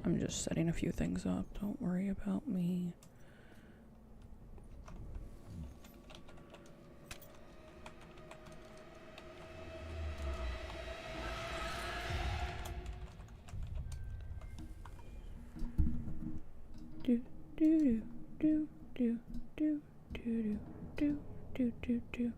I'm just setting a few things up. Don't worry about me. Do do do do do do do do do do.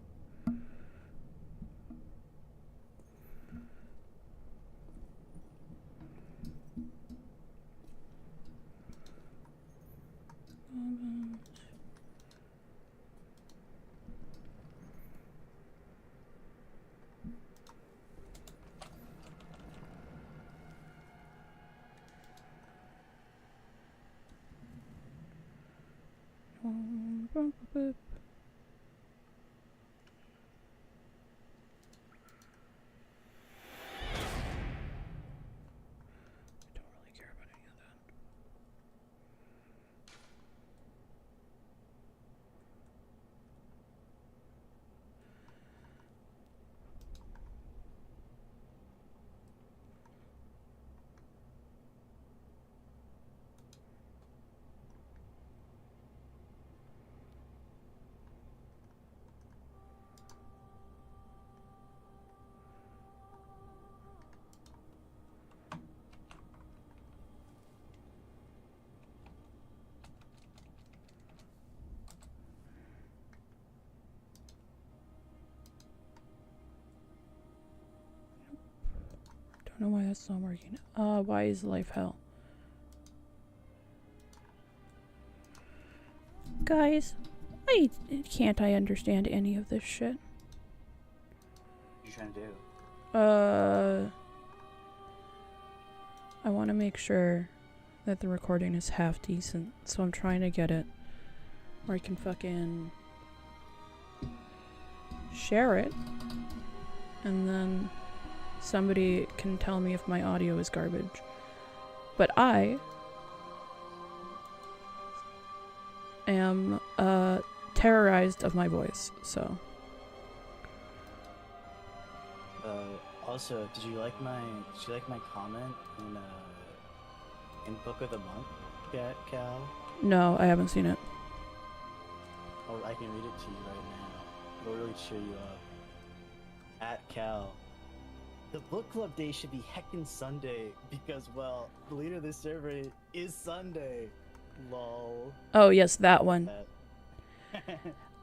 Don't know why that's not working. Why is life hell? Guys, why can't I understand any of this shit? What are you trying to do? I want to make sure that the recording is half decent, so I'm trying to get it where I can fucking share it, and then somebody can tell me if my audio is garbage. But I am terrorized of my voice, so. Also, did you like my comment in Book of the Month, Cal? No, I haven't seen it. Oh, I can read it to you right now. It'll really cheer you up. At Cal. The book club day should be heckin' Sunday because, well, the leader of this server is Sunday. Lol. Oh, yes, that one.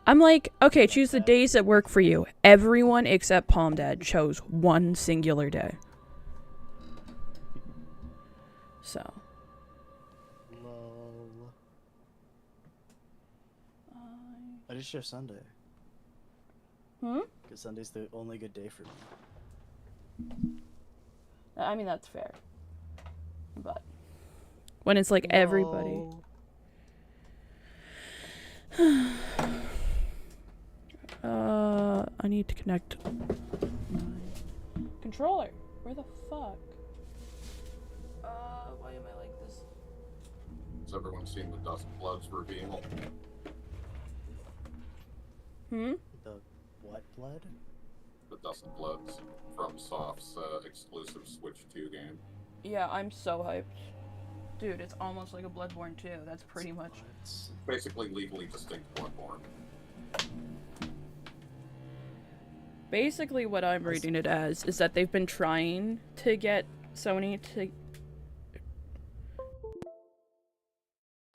I'm like, okay, choose the days that work for you. Everyone except Palm Dad chose one singular day. So. Lol. I just chose Sunday. Because Sunday's the only good day for me. I mean, that's fair. But when it's like everybody. I need to connect my controller. Where the fuck? Why am I like this? Has everyone seen the Dust Bloods reveal? The what blood? The Dust Bloods from Soft's exclusive Switch 2 game. Yeah, I'm so hyped. Dude, it's almost like a Bloodborne 2. That's pretty much. It's basically legally distinct Bloodborne. Basically, what I'm reading it as is that they've been trying to get Sony to.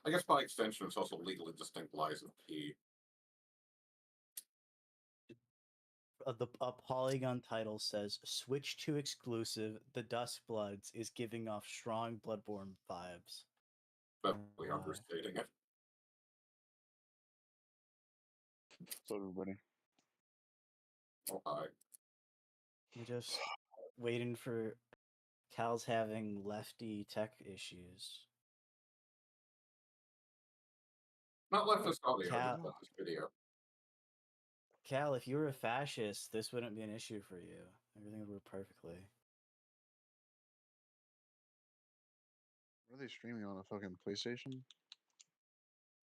I guess by extension, it's also legally distinct Lies of P. The Polygon title says Switch 2 exclusive. The Dust Bloods is giving off strong Bloodborne vibes. Definitely understating it. So everybody. Oh, hi. We're just waiting for Cal's having lefty tech issues. Not leftist audio, Cal, just this video. Cal, if you were a fascist, this wouldn't be an issue for you. Everything would work perfectly. What are they streaming on a fucking PlayStation?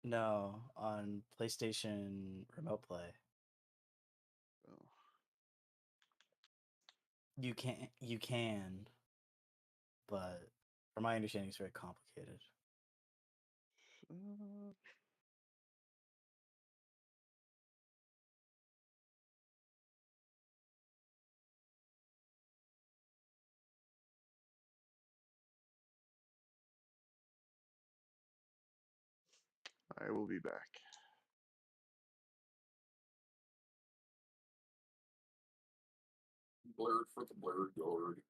No, on PlayStation Remote Play. Oh. You can, but From my understanding, it's very complicated. I will be back. Blurred for the blurred gourd.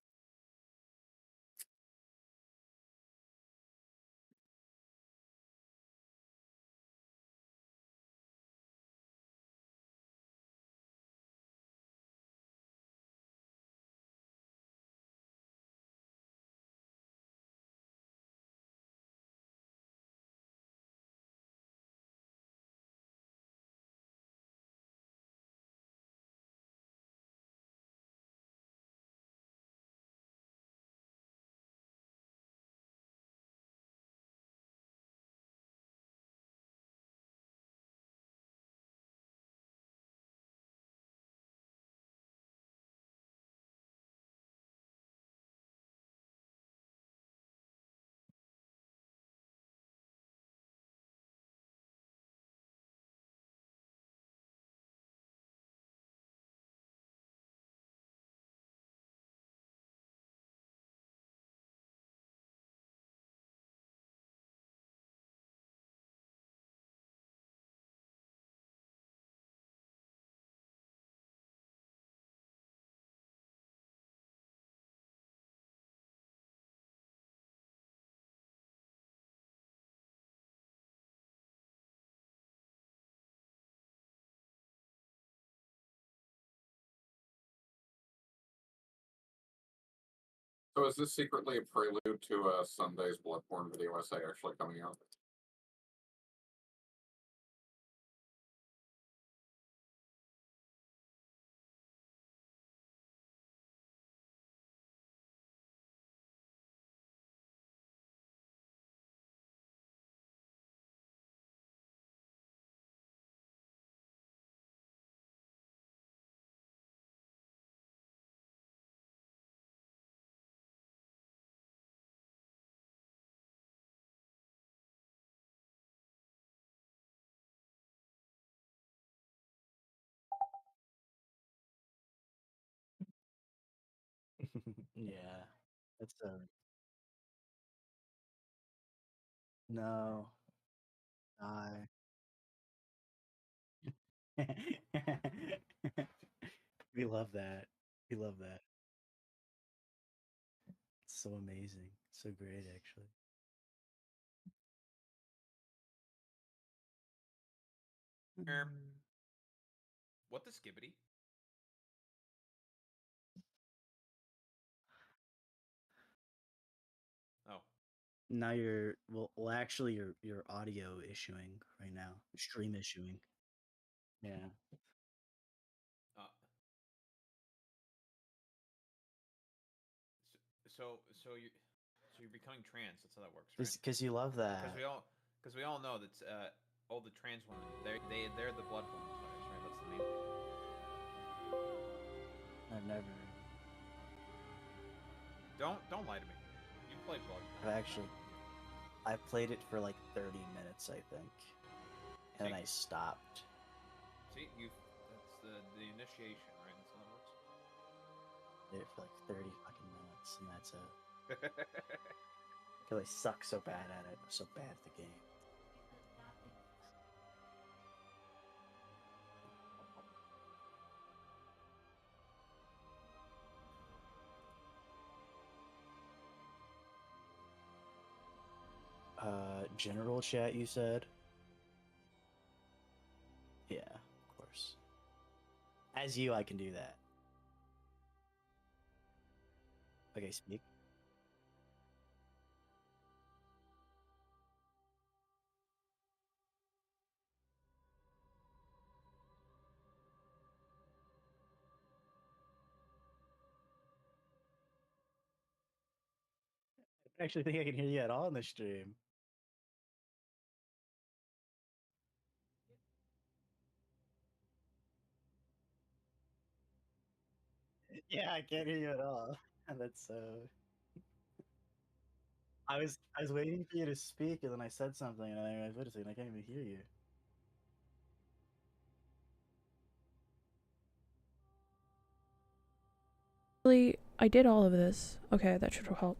So is this secretly a prelude to Sunday's Bloodborne video essay actually coming out? Yeah, that's no. I. We love that. We love that. It's so amazing. So great, actually. What the skibbity? Oh. Now you're well actually your audio issuing right now. Stream issuing. Yeah. Uh, so you're becoming trans. That's how that works, right? Because you love that. Because we all know that all the trans women they're the Bloodborne players, right? That's the name. I've never. Don't lie to me. You played Bloodborne. I played it for like 30 minutes, I think, and then I stopped. See, that's the initiation, right? That's how that works. Did it for like 30 fucking minutes, and that's it. Because I suck so bad at it. I'm so bad at the game. General chat, you said? Yeah, of course. As you, I can do that. Okay, speak. I don't actually think I can hear you at all in the stream. Yeah, I can't hear you at all. That's so. I was waiting for you to speak, and then I said something, and I was wait a second, I can't even hear you. Really, I did all of this. Okay, that should help.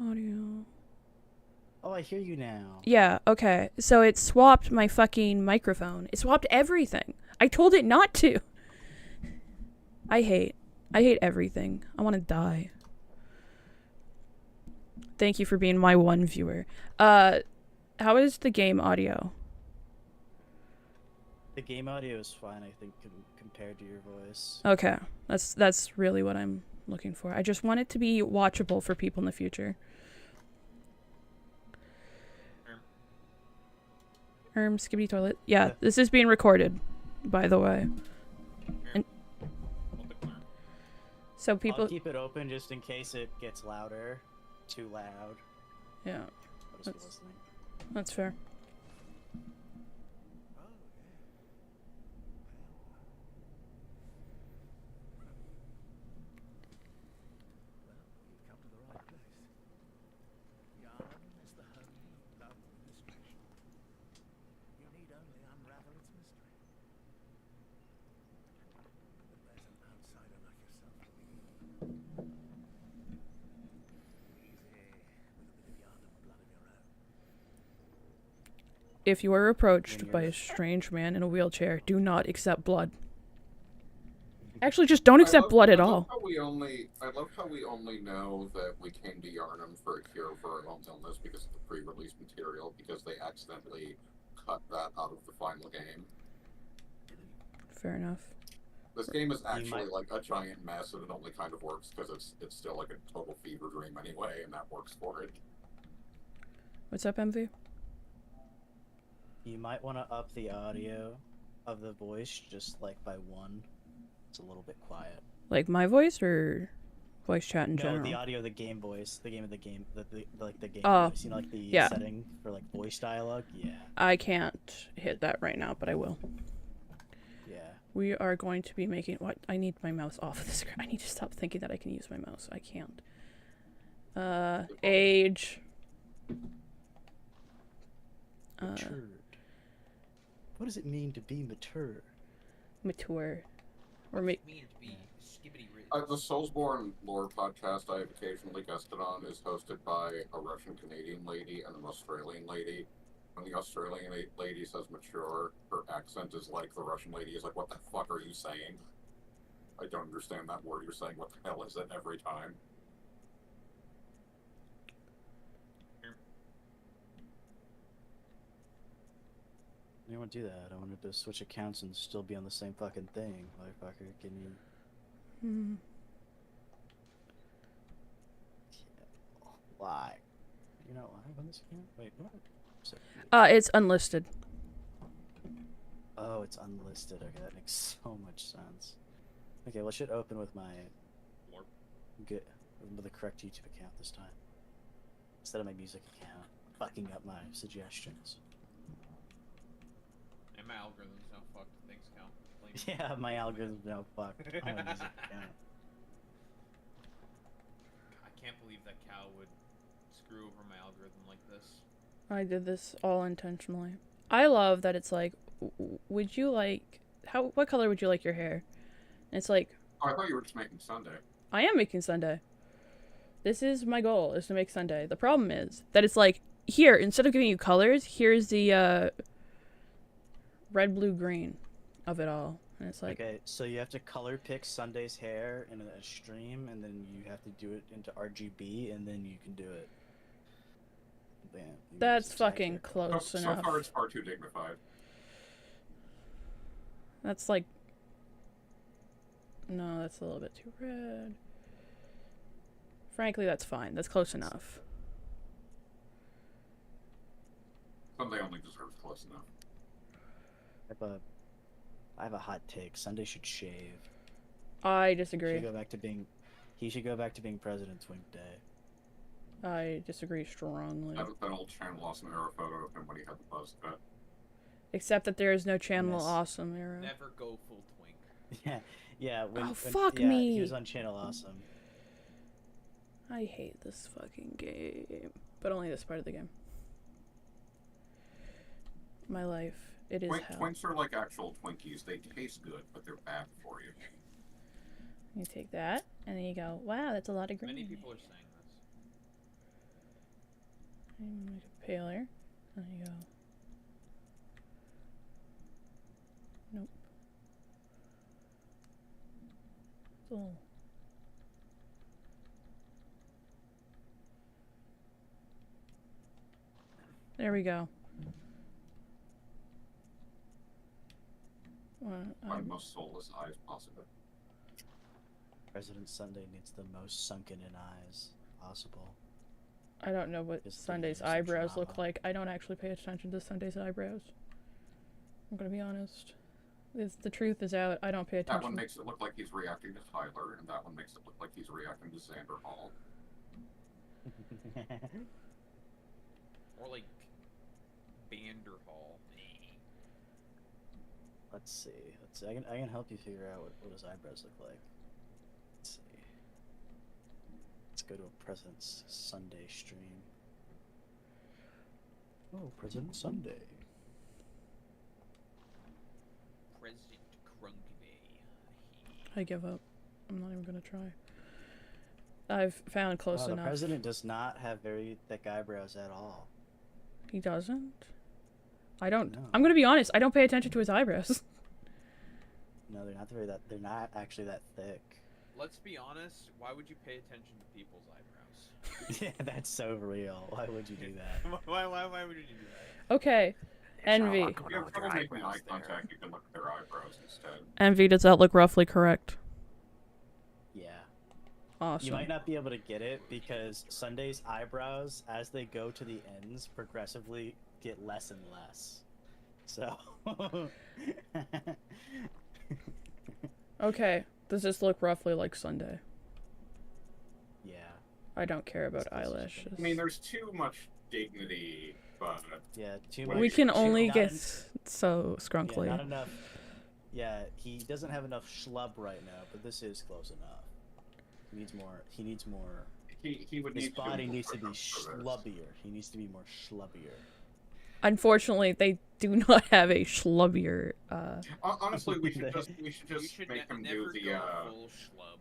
Audio. Oh, I hear you now. Yeah, okay. So it swapped my fucking microphone. It swapped everything. I told it not to. I hate everything. I want to die. Thank you for being my one viewer. How is the game audio? The game audio is fine, I think, compared to your voice. Okay. That's really what I'm looking for. I just want it to be watchable for people in the future. Skibbity toilet. Yeah, this is being recorded, by the way. And so people I'll keep it open just in case it gets louder. Too loud. Yeah. I'll just be listening. That's fair. If you are approached by a strange man in a wheelchair, do not accept blood. Actually, just don't accept blood at all. I love how we only know that we came to Yarnum for a cure for our own illness because of the pre-release material, because they accidentally cut that out of the final game. Fair enough. This game is actually like a giant mess, and it only kind of works because it's still like a total fever dream anyway, and that works for it. What's up, MV? You might want to up the audio of the voice just like by 1. It's a little bit quiet. Like my voice or voice chat in general? No, the audio of the game voice. The game of the game. The game Oh, voice. You know, like the yeah. setting for like voice dialogue? Yeah. I can't hit that right now, but I will. Yeah. We are going to be making... What? I need my mouse off of the screen. I need to stop thinking that I can use my mouse. I can't. Age. Matured. What does it mean to be mature? Mature. Or What does it mean to be skibbity rich? The Soulsborne lore podcast I have occasionally guested on is hosted by a Russian-Canadian lady and an Australian lady. When the Australian lady says mature, her accent is like the Russian lady is like, what the fuck are you saying? I don't understand that word you're saying. What the hell is it every time? I didn't want to do that. I wanted to switch accounts and still be on the same fucking thing. Motherfucker, give me... Why? You're not live on this account? Wait, what? So, It's unlisted. oh, it's unlisted. Okay, that makes so much sense. Okay, well, I should open with my... with the correct YouTube account this time. Instead of my music account. Fucking up my suggestions. And my algorithm's now fucked. Thanks, Cal. Yeah, my algorithm's now fucked on my music account. I can't believe that Cal would screw over my algorithm like this. I did this all intentionally. I love that it's like, would you like... What color would you like your hair? And it's like... Oh, I thought you were just making Sunday. I am making Sunday. This is my goal, is to make Sunday. The problem is that it's like, here, instead of giving you colors, here's the red, blue, green of it all. And it's like... Okay, so you have to color pick Sunday's hair in a stream, and then you have to do it into RGB, and then you can do it. Yeah, That's fucking close So enough. far, it's far too dignified. That's like... No, that's a little bit too red. Frankly, that's fine. That's close enough. Sunday only deserves close enough. I have a hot take. Sunday should shave. I He disagree. should go back to being... He should go back to being President Twink Day. I disagree strongly. That old Chan Lawson era photo of him when he had the buzz cut. Except that there is no Channel Yes. Awesome era. Never go full twink. Yeah, Yeah, fuck yeah, me. he was on Channel Awesome. I hate this fucking game. But only this part of the game. My life. It is hell. Twinks are like actual Twinkies. They taste good, but they're bad for you. You take that, and then you go, wow, that's a lot of green. Many people are saying this. And make it paler. And you go. Nope. It's a little. There we go. My most soulless eyes possible. President Sunday needs the most sunken in eyes possible. I don't know what Just the Sunday's layers of eyebrows look drama. like. I don't actually pay attention to Sunday's eyebrows. I'm gonna be honest. The truth is out. I don't pay That one attention. makes it look like he's reacting to Tyler, and that one makes it look like he's reacting to Xander Hall. Or like Vanderhall. Let's see. I can help you figure out what his eyebrows look like. Let's see. Let's go to a President's Sunday stream. Oh, President Sunday. President Crunkbay. I give up. I'm not even gonna try. I've found close The enough. president does not have very thick eyebrows at all. He doesn't? I don't. No. I'm gonna be honest. I don't pay attention to his eyebrows. No, they're not they're not actually that thick. Let's be honest, why would you pay attention to people's eyebrows? Yeah, that's so real. Why would you do that? why would you do that? Okay. Envy. If you're ever making eye contact, you can look at their eyebrows instead. Envy, does that look roughly correct? Yeah. Awesome. You might not be able to get it because Sunday's eyebrows, as they go to the ends, progressively get less and less. So. Okay. Does this look roughly like Sunday? Yeah. I don't care about This is just eyelashes. I mean, there's too much dignity, but Yeah. Too We much. We can too- only not get en- so Yeah, scrunkly. not enough. Yeah, he doesn't have enough schlub right now, but this is close enough. He needs more. He needs more. he would His need body to needs to be for this. schlubbier. He needs to be more schlubbier. Unfortunately, they do not have a schlubbier. Honestly, we should just You should make him never do the go full schlub.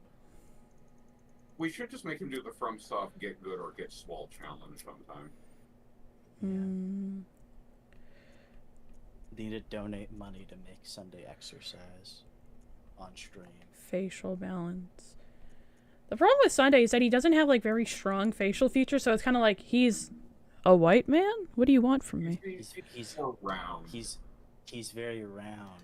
we should just make him do the from soft get good or get swole challenge sometime. Mm, Need to donate money to make Sunday exercise on stream. facial balance. The problem with Sunday is that he doesn't have like very strong facial features, so it's kind of like he's a white man. What do you want from me? He's more round. He's very round.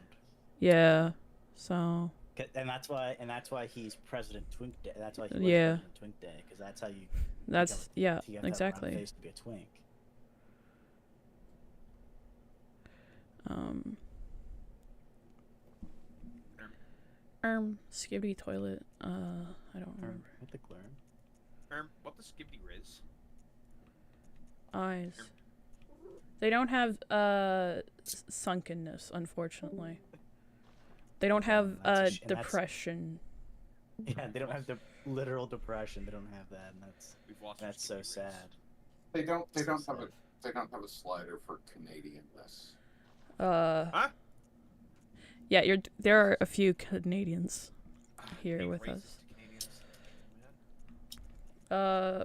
Yeah. So And that's why he's President Twink Day. That's why he was Yeah. President Twink Day, because that's how you. that's yeah, you have to have a round exactly. face to be a twink. Skibby toilet. I don't remember. What the glare? What the skibby riz? Eyes. They don't have sunkenness, unfortunately. They don't have That's a sh- and that's- depression. Yeah, they don't have the literal depression. They don't have that, and We've lost our that's so skibby riz. sad. They don't So have sad. they don't have a slider for Canadianness. Huh? Yeah, there are a few Canadians here Being with racist us. to Canadians. Yeah.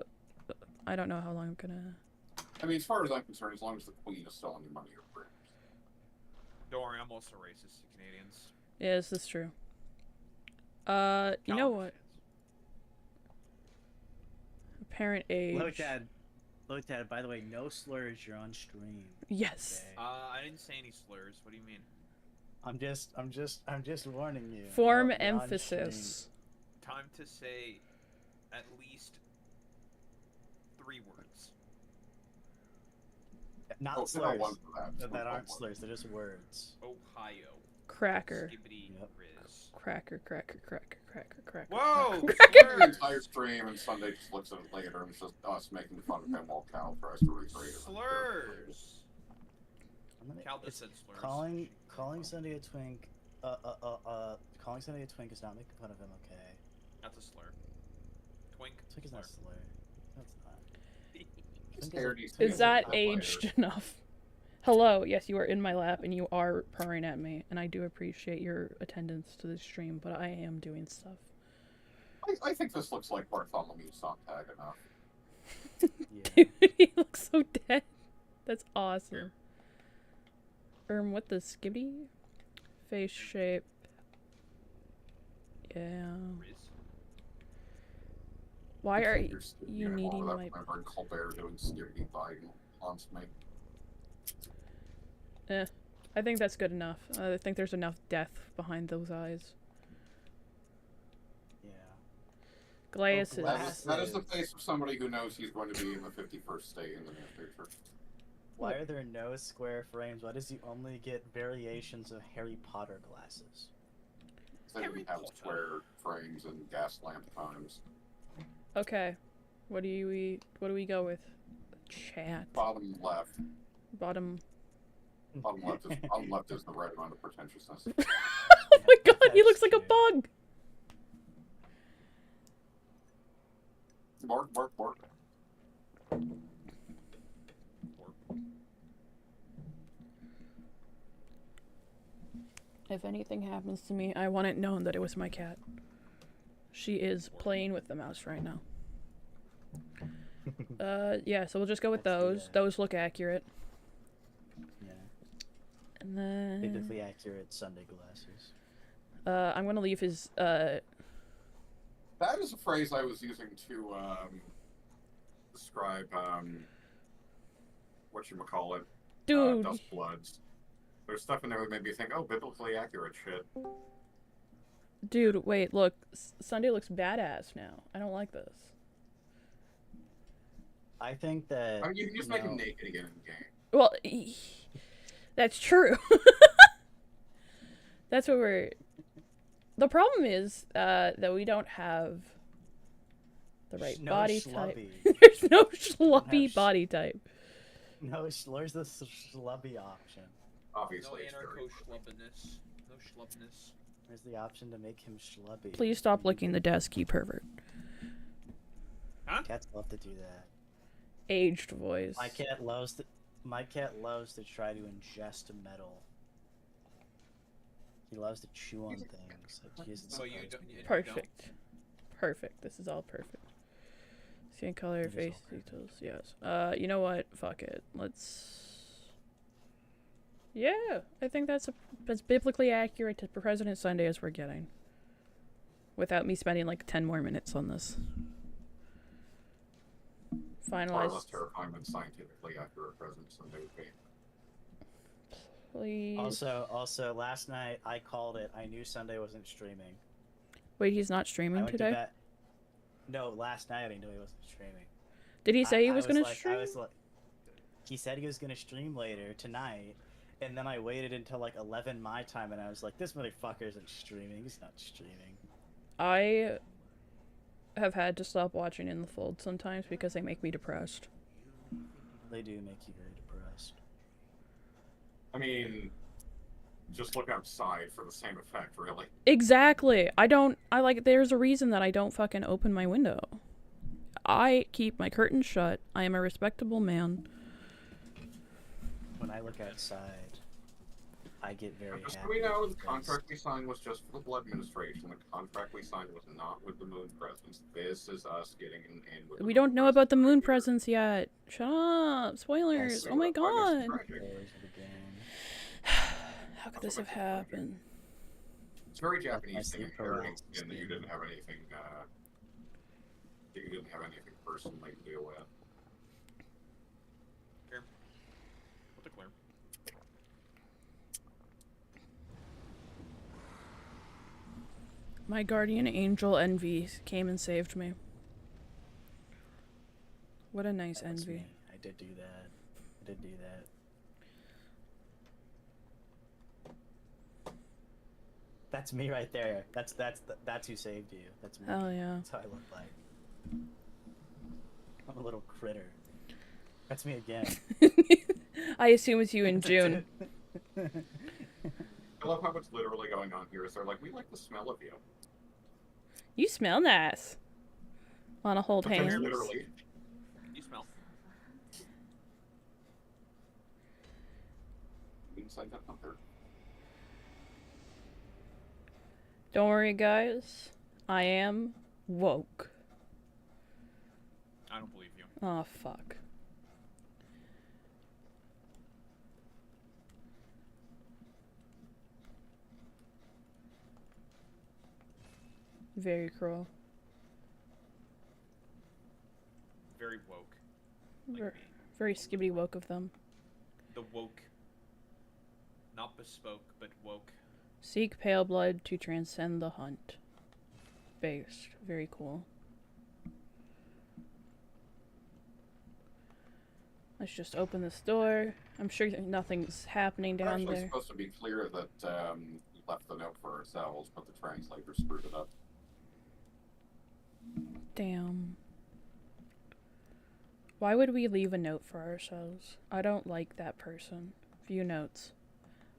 I don't know how long I'm gonna. I mean, as far as I'm concerned, as long as the Queen is still on your money, you're rich. Don't worry, I'm also racist to Canadians. Yes, that's true. You know what? Apparent age. Low Dad, by the way, no slurs. You're on stream. Yes. Okay? I didn't say any slurs. What do you mean? I'm just warning you. Form You're on emphasis. Time to say at least 3 words. stream. Not Oh, slurs. one for that. That aren't One. slurs. They're just words. Ohio. Cracker. Skibbity Yep. Riz. Cracker. Cracker. Whoa! The entire stream, and Sunday just looks at it later, and it's just us making fun of him while Cal tries to recreate it. Slurs. I'm gonna- Cal just it's said slurs. calling Sunday a twink calling somebody a twink is not making fun of him, okay? That's a slur. Twink. Twink is not a slur. No, it's not. Twink Scared you Is that later. aged enough? Hello, yes, you are in my lap and you are purring at me, and I do appreciate your attendance to the stream, but I am doing stuff. I think this looks like Bartholomew's Sontag enough. Yeah. Dude, he looks so dead. That's awesome. What the skibby? Face shape. Yeah. Riz. Why are You're you needing my... Remember Colbert doing Skibby Biden haunts me. I think that's good enough. I think there's enough death behind those eyes. Yeah. Glasses. That is the face of somebody who knows he's going to be in the 51st state in the near future. Why are there no square frames? Why does he only get variations of Harry Potter glasses? So we Harry have Potter. square frames and gas lamp times. Okay. What do we go with? Chat. Bottom left. Bottom. Bottom left is the right amount of pretentiousness. Oh my god, he That's looks like a cute. bug! Bark, bark, bark. If anything happens to me, I want it known that it was my cat. She is playing with the mouse right now. Yeah, so we'll just go with Let's do those. that. Those look accurate. Yeah. And then... Biblically accurate Sunday glasses. I'm gonna leave his, That is a phrase I was using to describe whatchamacallit, Dude, Dust Bloods. There's stuff in there that made me think, oh, biblically accurate shit. dude, wait, look. Sunday looks badass now. I don't like this. I think that. I mean, you can just make him know, naked again in the game. Well, that's true. That's what we're... The problem is that we don't have the right no body type. schlubby. There's no schlubby sh- body type. No, where's the schlubby option? No Obviously, it's very anarcho-schlubbiness. No schlubness. Where's the option to make him schlubby? Please stop licking the desk, you pervert. Cats love to do that. Aged voice. My cat loves to try to ingest metal. He loves to chew on things. Like, he isn't So you supposed don't. to. You Perfect. Perfect. This is all perfect. Skin color, It is face all perfect. details. Yes. You know what? Fuck it. Let's. Yeah, I think that's biblically accurate to President Sunday as we're getting. Without me spending like 10 more minutes on this. far Finalized. less terrifying than scientifically accurate President Sunday would be. Please. Also, last night I called it. I knew Sunday wasn't streaming. Wait, he's not I streaming went to today? bed. No, last night I knew he wasn't streaming. Did he say he I was gonna like, stream? I was like, he said he was gonna stream later tonight, and then I waited until like 11 my time, and I was like, this motherfucker isn't streaming. He's not streaming. I have had to stop watching In the Fold sometimes because they make me depressed. They do make you very depressed. I mean, just look outside for the same effect, really. Exactly. There's a reason that I don't fucking open my window. I keep my curtains shut. I am a respectable man. When I look outside, I get very Just so happy. we know, the because- contract we signed was just for the Blood Administration. The contract we signed was not with the Moon Presence. This is us getting in with the We Moon don't know about the moon Presence presence yet. Shut up. Spoilers. Yes, Oh my I'm god. just tragic. Spoilers of the game. How could this have happened? It's very Japanese Nice thing and inheriting correct. in that you didn't have anything, personally to deal with. Clear. What's a clear? My guardian angel Envy came and saved me. What a nice That was Envy. me. I did do that. I did do that. That's me right there. That's who saved you. That's me. Hell yeah. That's how I look like. I'm a little critter. That's me again. I assume it's you in June. I love how what's literally going on here is they're like, we like the smell of you. You smell nice. Wanna hold Which is hands? literally. You smell. Inside that number. Don't worry, guys. I am woke. I don't believe you. Oh, fuck. Very cruel. Very woke. Like Ver- me. Very skibbity woke of them. The woke. Not bespoke, but woke. Seek pale blood to transcend the hunt. Based. Very cool. Let's just open this door. I'm sure nothing's happening We're down actually there. supposed to be clear that we left the note for ourselves, but the translator screwed it up. Damn. Why would we leave a note for ourselves? I don't like that person. View notes.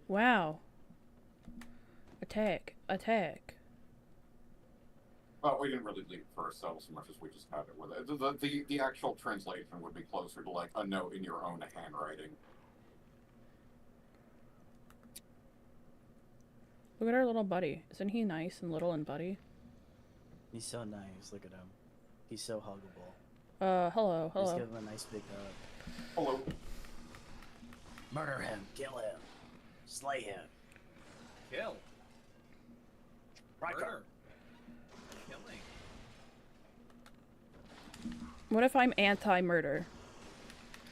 Wow. Attack. Attack. Well, we didn't really leave it for ourselves so much as we just had it with it. The actual translation would be closer to like a note in your own handwriting. Look at our little buddy. Isn't he nice and little and buddy? He's so nice. Look at him. He's so huggable. Hello, Just hello. give him a nice big hug. Hello. Murder him. Kill him. Slay him. Kill. Riker. Murder. Killing. What if I'm anti-murder?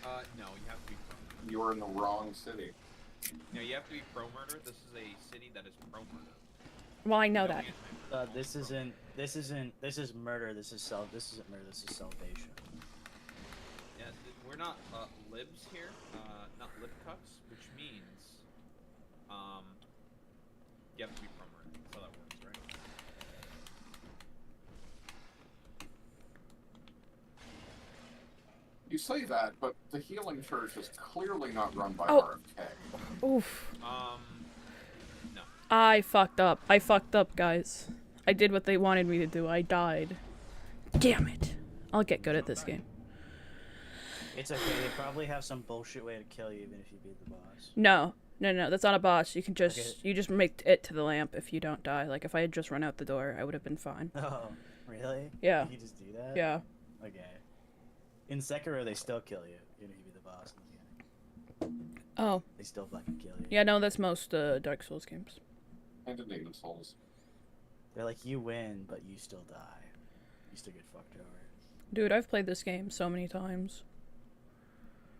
No, you have to be pro. You're in the wrong city. No, you have to be pro-murder. This is a city that is pro-murder. Well, I know No that. anti-murder. This is murder. This isn't murder. This is salvation. Yeah, we're not libs here. Not lib cucks, which means you have to be pro-murder. That's how that works, right? You say that, but the Healing Church is clearly not run by Oh. RFK. Oof. No. I fucked up. I fucked up, guys. I did what they wanted me to do. I died. Damn it. I'll get good at this game. It's okay. They probably have some bullshit way to kill you, even if you beat the boss. No. No, that's not a boss. You can just Okay. you just make it to the lamp if you don't die. Like if I had just run out the door, I would have been fine. Oh, really? Yeah. You just do that? Yeah. Okay. In Sekiro, they still kill you, even if you beat the boss in the beginning. Oh. They still fucking kill you. Yeah, no, that's most Dark Souls games. And in Demon Souls. They're like, you win, but you still die. You still get fucked over. Dude, I've played this game so many times.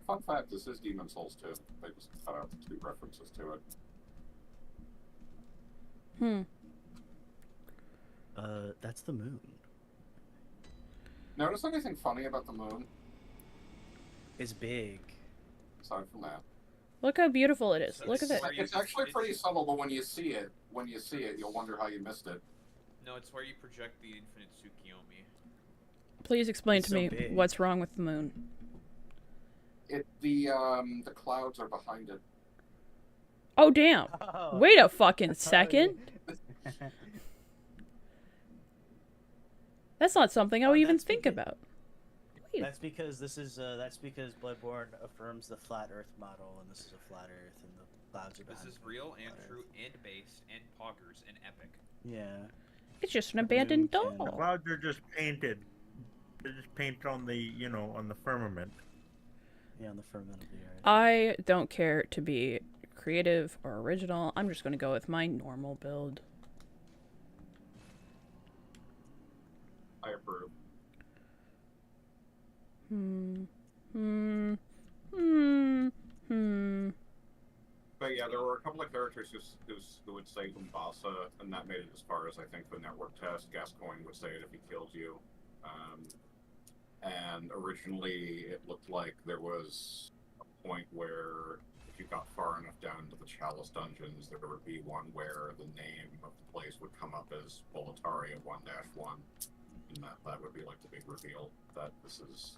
Fun fact, this is Demon Souls 2. They just cut out the 2 references to it. That's the moon. Notice anything funny about the moon? It's big. Aside from that. Look how beautiful it is. So Look at this that. is where It's actually pretty subtle, but when you see it, you'll wonder how you missed it. No, it's where you project the infinite Tsukiyomi. Please explain It's to so me big. what's wrong with the moon. The clouds are behind it. Oh, damn. Oh. Wait a fucking second. That's not something I would even that's think because- about. Wait. That's because that's because Bloodborne affirms the flat Earth model, and this is a flat Earth, and the clouds are This behind is the real and flat true Earth. and based and poggers and epic. Yeah. It's just an abandoned moon can- The doll. clouds are just painted. They're just painted on the, on the firmament. Yeah, on the firmament of the Earth. I don't care to be creative or original. I'm just going to go with my normal build. I approve. But yeah, there were a couple of characters who would say Umbasa, and that made it as far as I think the network test. Gascoigne would say it if he killed you. And originally, it looked like there was a point where if you got far enough down into the Chalice dungeons, there would be one where the name of the place would come up as Boletaria 1-1, and that would be like the big reveal that this is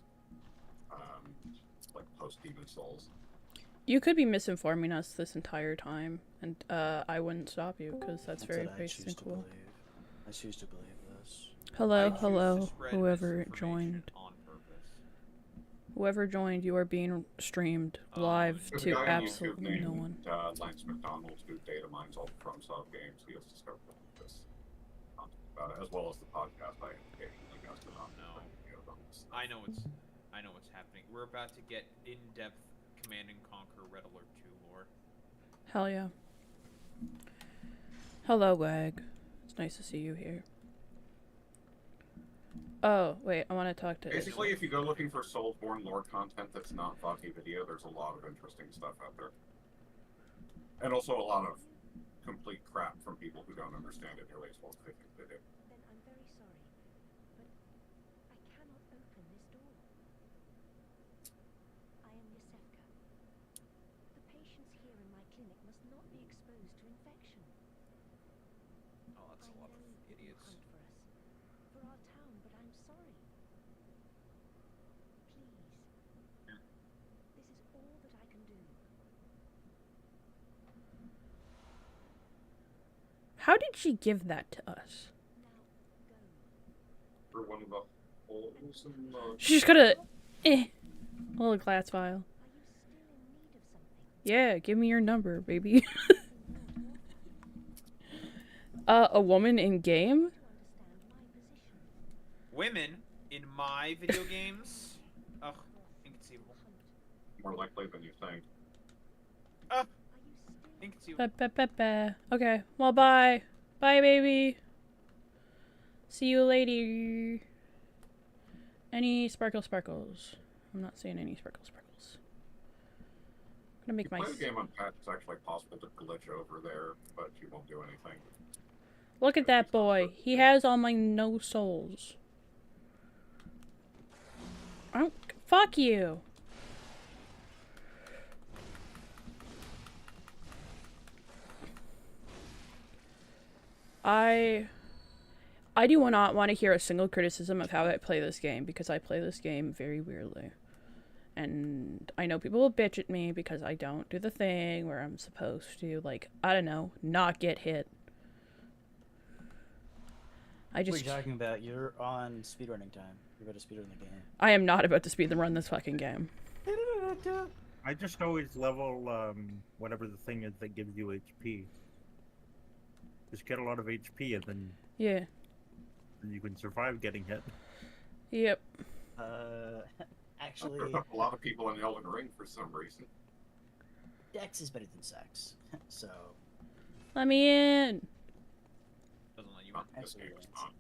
like post Demon Souls. You could be misinforming us this entire time, and I wouldn't stop you because that's very what I basic choose and to cool. believe. I choose to believe this. Hello, I choose to hello, spread whoever misinformation joined. on purpose. Whoever joined, you are being streamed live There's a to guy on YouTube absolutely named no one. Lance McDonald who data mines all the FromSoft games. He has discovered this content about it, as well as the podcast I occasionally guested on. No. I know what's happening. We're about to get in-depth Command and Conquer Red Alert 2 lore. Hell yeah. Hello, Wag. It's nice to see you here. Oh, wait, I want to talk to... Basically, if you go looking for Soulsborne lore content that's not Vati video, there's a lot of interesting stuff out there. And also a lot of complete crap from people who don't understand it nearly as well as they think they do. Then I'm very sorry, but I cannot open this door. I am Yosefka. The patients here in my clinic must not be exposed to infection. Oh, that's a lot of idiots. Hunt for us, for our town, but I'm sorry. Please. This is all that I can do. How did she give that to us? Now go. For one of the holes in the... She's just gonna... A little glass vial. Are you still in need of something? Yeah, give me your number, baby. A woman in game? To understand my position. Women in my video games? Ugh, inconceivable. More likely than you think. Ugh, Are you still inconceivable. Okay, well, bye. Bye, baby. See you later. Any sparkles? I'm not seeing any sparkles. I'm gonna make You my... play the game on patch, it's actually possible to glitch over there, but you won't do anything. Look at that boy. He has all my no souls. I don't... Fuck you. I do not want to hear a single criticism of how I play this game, because I play this game very weirdly. And I know people will bitch at me because I don't do the thing where I'm supposed to, like, I don't know, not get hit. I What are just... you talking about? You're on speedrunning time. You're about to speedrun the game. I am not about to speedrun this fucking game. I just always level whatever the thing is that gives you HP. Just get a lot of HP and then Yeah. you can survive getting hit. Yep. Actually, There's a lot of people in Elden Ring for some reason. Dex is better than sex. So, Let me in. Doesn't let you Not in. this game is not.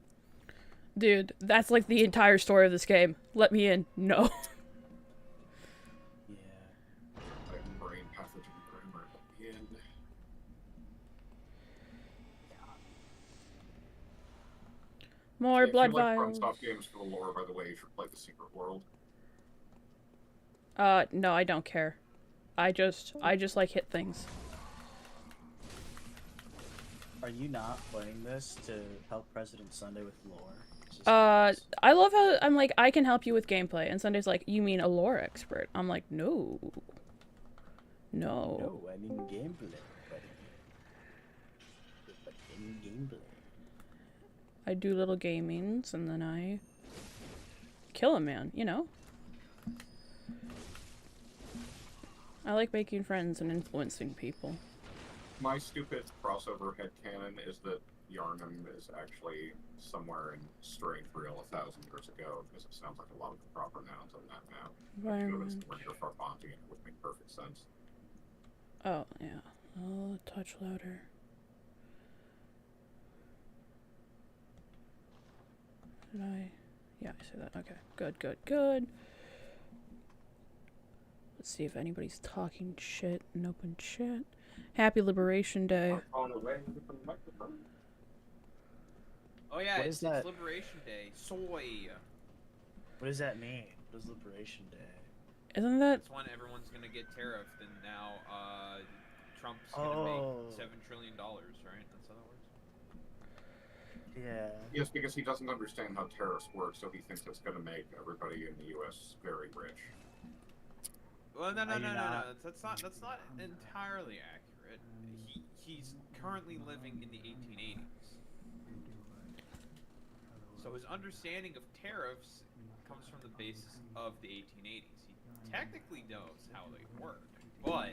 Dude, that's like the entire story of this game. Let me in. No. yeah. Like brain pathogen grammar at the end. More If blood you like vials. FromSoft games for the lore, by the way, you should play The Secret World. No, I don't care. I just like hit things. Are you not playing this to help President Sunday with lore? It's just I love how I'm like, I can help you with gameplay, and Sunday's like, you mean a lore expert? I'm like, no. No. No, I mean gameplay, buddy. But in gameplay. I do little gamings, and then I kill a man, you know? I like making friends and influencing people. My stupid crossover headcanon is that Yarnum is actually somewhere in Strainthrill 1,000 years ago, because it sounds like a lot of the proper nouns on that map. Environment. When you're Farbanti, and it would make perfect sense. Oh, yeah. Oh, touch louder. Did I? Yeah, I see that. Okay. Good. Let's see if anybody's talking shit in open chat. Happy Liberation Day. I'm falling away from the microphone. Oh yeah, What it's is that? Liberation Day. Soy. What does that mean? What is Liberation Day? Isn't that? That's when everyone's gonna get tariffed, and now Trump's gonna make $7 trillion, right? That's how that works. Yeah. Yes, because he doesn't understand how tariffs work, so he thinks it's going to make everybody in the U.S. very rich. Well, no. I do not. That's not entirely accurate. He's currently living in the 1880s. So his understanding of tariffs comes from the basis of the 1880s. He technically knows how they work, but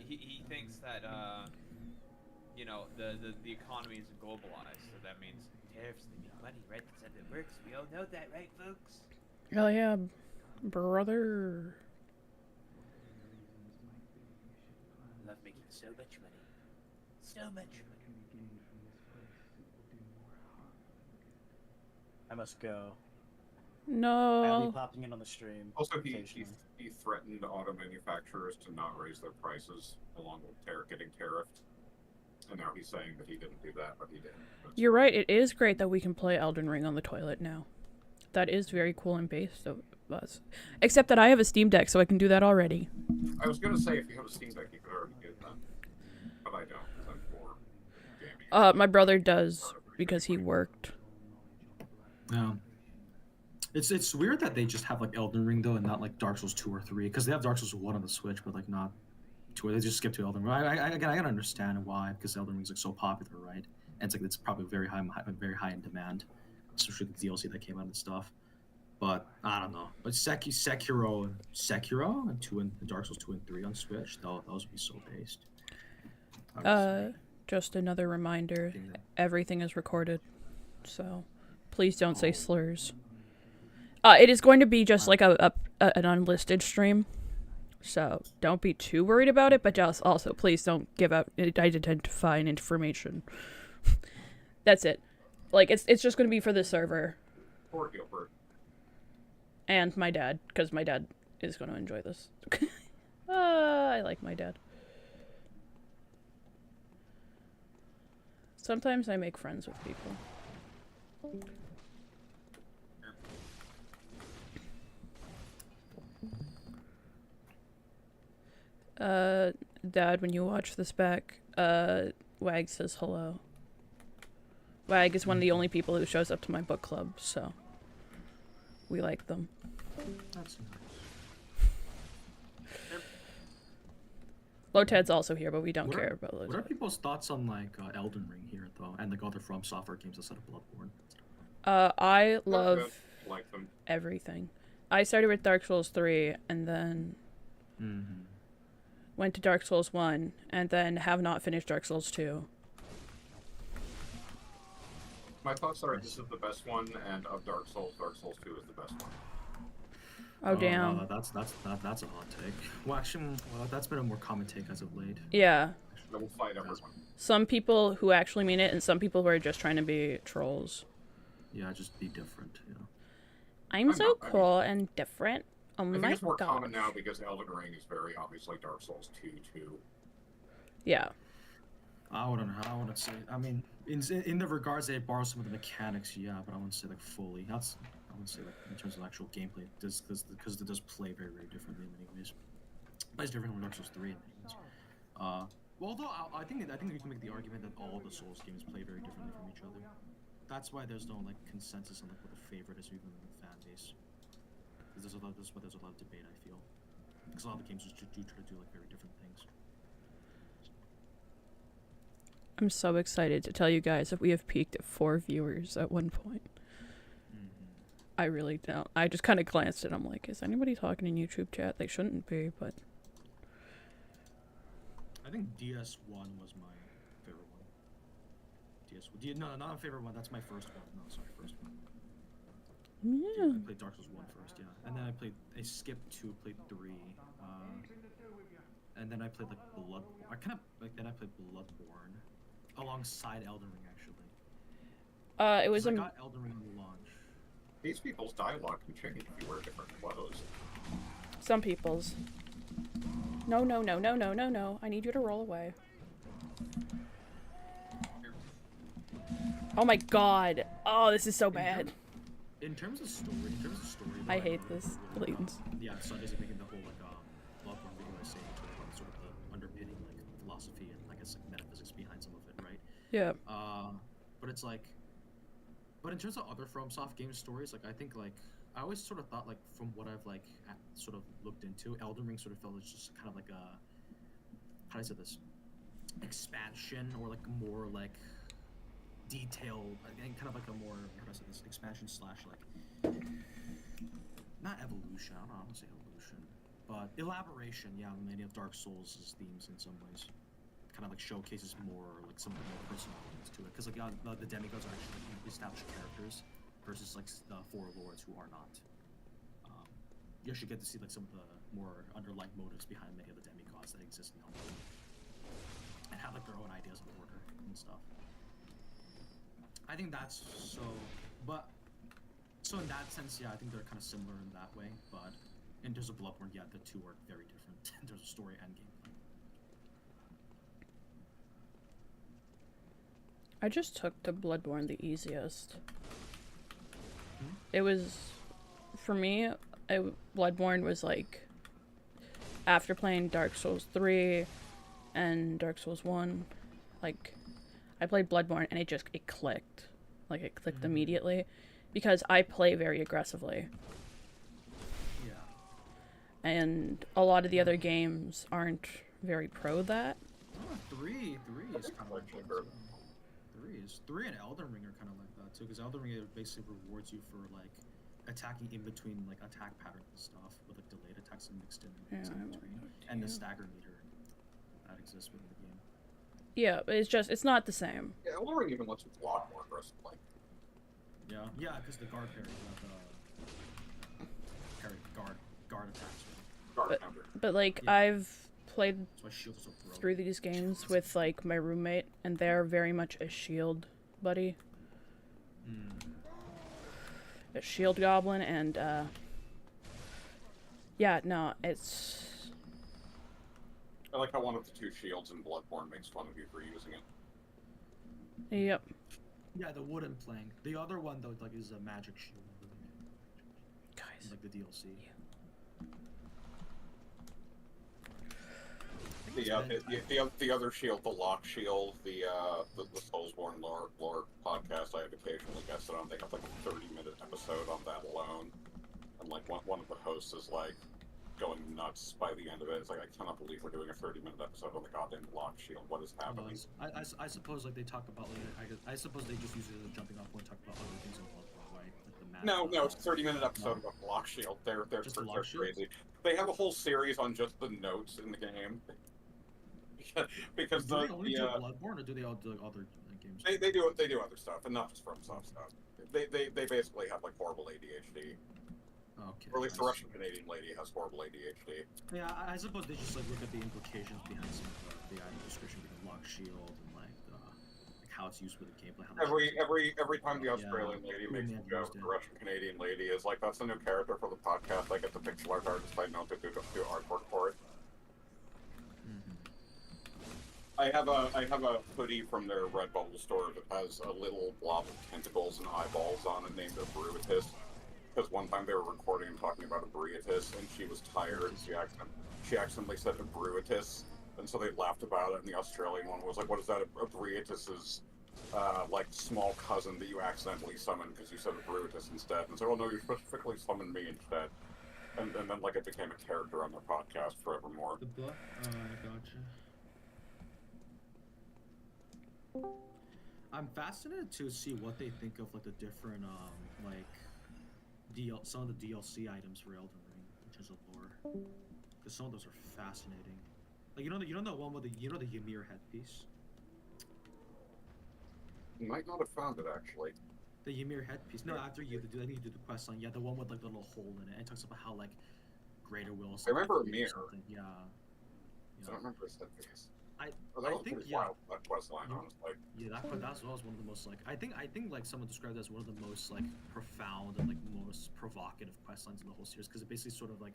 he thinks that the economy is globalized, so that means tariffs they make money, right? That's how it works. We all know that, right, folks? Hell yeah, brother. I love making so much money. So much money. I must go. I'll be No. popping in on the stream. Also, he occasionally. threatened auto manufacturers to not raise their prices along with getting tariffed. And now he's saying that he didn't do that, but he did. You're right, it is great that we can play Elden Ring on the toilet now. That is very cool and based of us. Except that I have a Steam Deck, so I can do that already. I was gonna say if you have a Steam Deck, you could already do that, but I don't. 'Cause I'm poor. Gaming. My brother does, because he worked. Yeah. It's weird that they just have like Elden Ring though, and not like Dark Souls 2 or 3, because they have Dark Souls 1 on the Switch, but like not 2. They just skip to Elden Ring. I gotta understand why, because Elden Ring's like so popular, right? And it's like it's probably very high in demand, especially the DLC that came out and stuff. But I don't know. But Sekiro and Dark Souls 2 and 3 on Switch, those would be so based. Just another reminder, everything is recorded, so please don't say slurs. It is going to be just like an unlisted stream, so don't be too worried about it, but just also please don't give out identifying information. That's it. Like, it's just going to be for the server. Poor Gilbert. And my dad, because my dad is going to enjoy this. I like my dad. Sometimes I make friends with people. Dad, when you watch this back, Wag says hello. Wag is one of the only people who shows up to my book club, so we like them. That's nice. Lotad's also here, but we don't What care are- about What are Lotad. people's thoughts on like Elden Ring here though, and like other From Software games outside of Bloodborne? I love Like them. everything. I started with Dark Souls 3, and then went to Dark Souls 1, and then have not finished Dark Souls 2. My thoughts are this is the best one, and of Dark Souls 2 is the best one. Oh, damn. No, that's a hot take. Well, actually, that's been a more common take as of late. Yeah. I will fight everyone. Some people who actually mean it, and some people who are just trying to be trolls. Yeah, just be different. You know. I'm so not- I mean- cool and different. Oh I think my it's more god. common now because Elden Ring is very obviously Dark Souls 2 too. Yeah. I wouldn't say. I mean, in the regards they borrow some of the mechanics, yeah, but I wouldn't say like fully. I wouldn't say like in terms of actual gameplay, because it does play very, very differently in many ways. But it's different from Dark Souls 3 in many ways. Well, although I think you can make the argument that all the Souls games play very differently from each other. That's why there's no like consensus on like what the favorite is even in the fan base. Because there's a lot of debate, I feel. Because a lot of the games just do try to do like very different things. I'm so excited to tell you guys that we have peaked at 4 viewers at one point. I really don't. I just kind of glanced at it. I'm like, is anybody talking in YouTube chat? They shouldn't be, but... I think DS1 was my favorite one. No, not my favorite one. That's my first one. No, sorry, first one. Yeah. I played Dark Souls 1 first, yeah. And then I skipped 2, played 3. And then I played like then I played Bloodborne alongside Elden Ring, actually. It was I got Elden Ring at launch. These people's dialogue can change if you wear different clothes. some people's. No. I need you to roll away. Oh my god. Oh, this is so bad. In terms of story, though, I hate really, this. really Blatant. yeah, Sunday's making the whole like Bloodborne video essay about sort of the underpinning like philosophy and I guess like metaphysics behind some of it, right? Yeah. But it's like, but in terms of other FromSoft game stories, like I think like I always sort of thought, like, from what I've like sort of looked into, Elden Ring sort of felt it's just kind of like a, how do I say this, expansion, or like more like detailed, and kind of like a more, how do I say this, expansion slash like, not evolution. I don't know how to say evolution, but elaboration. Yeah, many of Dark Souls' themes in some ways. Kind of like showcases more, like some of the more personal elements to it, because like the demigods are actually like, established characters versus like the four lords who are not. You actually get to see like some of the more underlying motives behind many of the demigods that exist in Elden Ring, and have like their own ideas of order and stuff. I think that's so, but so in that sense, yeah, I think they're kind of similar in that way, but in terms of Bloodborne, yeah, the two are very different in terms of story and gameplay. I just took to Bloodborne the easiest. It was, for me, Bloodborne was like, after playing Dark Souls 3 and Dark Souls 1, like, I played Bloodborne and it clicked. Like, it clicked immediately, because I play very aggressively. Yeah. And a lot of the other games aren't very pro that. Oh, three is kind of like that too. Three and Elden Ring are kind of like that too, because Elden Ring basically rewards you for like attacking in between like attack patterns and stuff, with like delayed attacks and mixed in between, and the stagger meter that exists within the game. Yeah, but it's not the same. Yeah, Elden Ring even lets you block more aggressively. Yeah, because the guard parry, guard attacks. Right? But like, yeah. I've played through these games with like my roommate, and they're very much a shield buddy. A shield goblin, and yeah, no, it's... I like how one of the two shields in Bloodborne makes fun of you for using it. Yep. Yeah, the wooden plank. The other one though, like, is a magic shield. Guys. Like the DLC. Yeah. The other shield, the lock shield, the Soulsborne lore podcast I have occasionally guested on, they have like a 30-minute episode on that alone, and like one of the hosts is like going nuts by the end of it. It's like, I cannot believe we're doing a 30-minute episode on the goddamn lock shield. What is happening? I suppose like they talk about like I suppose they just use it as a jumping off point, talk about other things in Bloodborne, right? Like the map. No, it's a 30-minute episode about lock shield. They're crazy. They have a whole series on just the notes in the game. Because do they only do Bloodborne, or do they all do like, other games? They do other stuff, and not just FromSoft stuff. They basically have like horrible ADHD. Okay. Or at least the Russian Canadian lady has horrible ADHD. Yeah, I suppose they just like look at the implications behind some of the item description, with the lock shield, and like how it's used with the gameplay. Every time the Australian lady makes a joke, the Russian Canadian lady is like, "That's a new character for the podcast. I get the pixel art artist I know to do artwork for it." I have a hoodie from their Redbubble store that has a little blob of tentacles and eyeballs on it named a Bruitus. Because one time they were recording and talking about a Bruitus, and she was tired, and she accidentally said a Bruitus, and so they laughed about it, and the Australian one was like, "What is that? A Bruitus is like small cousin that you accidentally summoned because you said a Bruitus instead." And so, "Oh no, you specifically summoned me instead." And then like it became a character on their podcast forevermore. The book? Oh, I gotcha. I'm fascinated to see what they think of like the different some of the DLC items for Elden Ring in terms of lore, because some of those are fascinating. Like you know the one with the Ymir headpiece. You might not have found it actually. The Ymir headpiece. No, after you do the quest line. Yeah, the one with like the little hole in it. It talks about how like greater will. I remember Ymir. Yeah. I don't remember his headpiece. I think wild, that quest line, honestly. Yeah, that was one of the most like I think like someone described it as one of the most like profound and like most provocative quest lines in the whole series, because it basically sort of like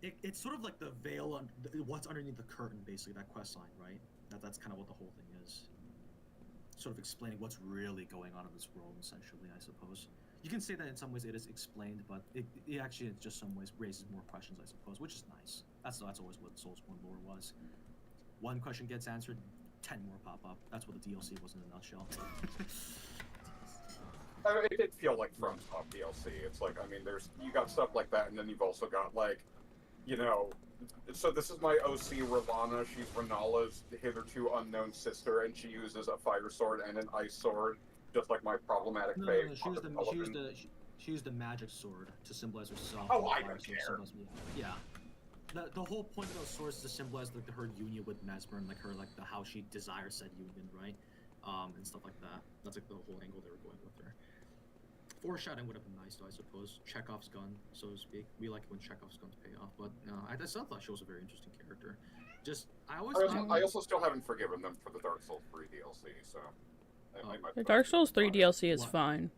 it's sort of like the veil on what's underneath the curtain, basically, that quest line, right? That's kind of what the whole thing is. Sort of explaining what's really going on in this world, essentially, I suppose. You can say that in some ways it is explained, but it actually in just some ways raises more questions, I suppose, which is nice. That's always what Soulsborne lore was. One question gets answered, 10 more pop up. That's what the DLC was in a nutshell. I mean, it did feel like from top DLC. It's like, I mean, you got stuff like that, and then you've also got like, you know, so this is my OC Ravana. She's Renala's hitherto unknown sister, and she uses a fire sword and an ice sword, just like my problematic No, fave. She used the magic sword to symbolize herself. Oh, I don't care. Yeah. The whole point of those swords is to symbolize like her union with Mesmer and like her how she desires said union, right? And stuff like that. That's like the whole angle they were going with there. Foreshadowing would have been nice though, I suppose. Chekhov's gun, so to speak. We like when Chekhov's guns pay off, but I still thought she was a very interesting character. Just I also still haven't forgiven them for the Dark Souls 3 DLC, so. The Dark Souls 3 DLC is What? fine.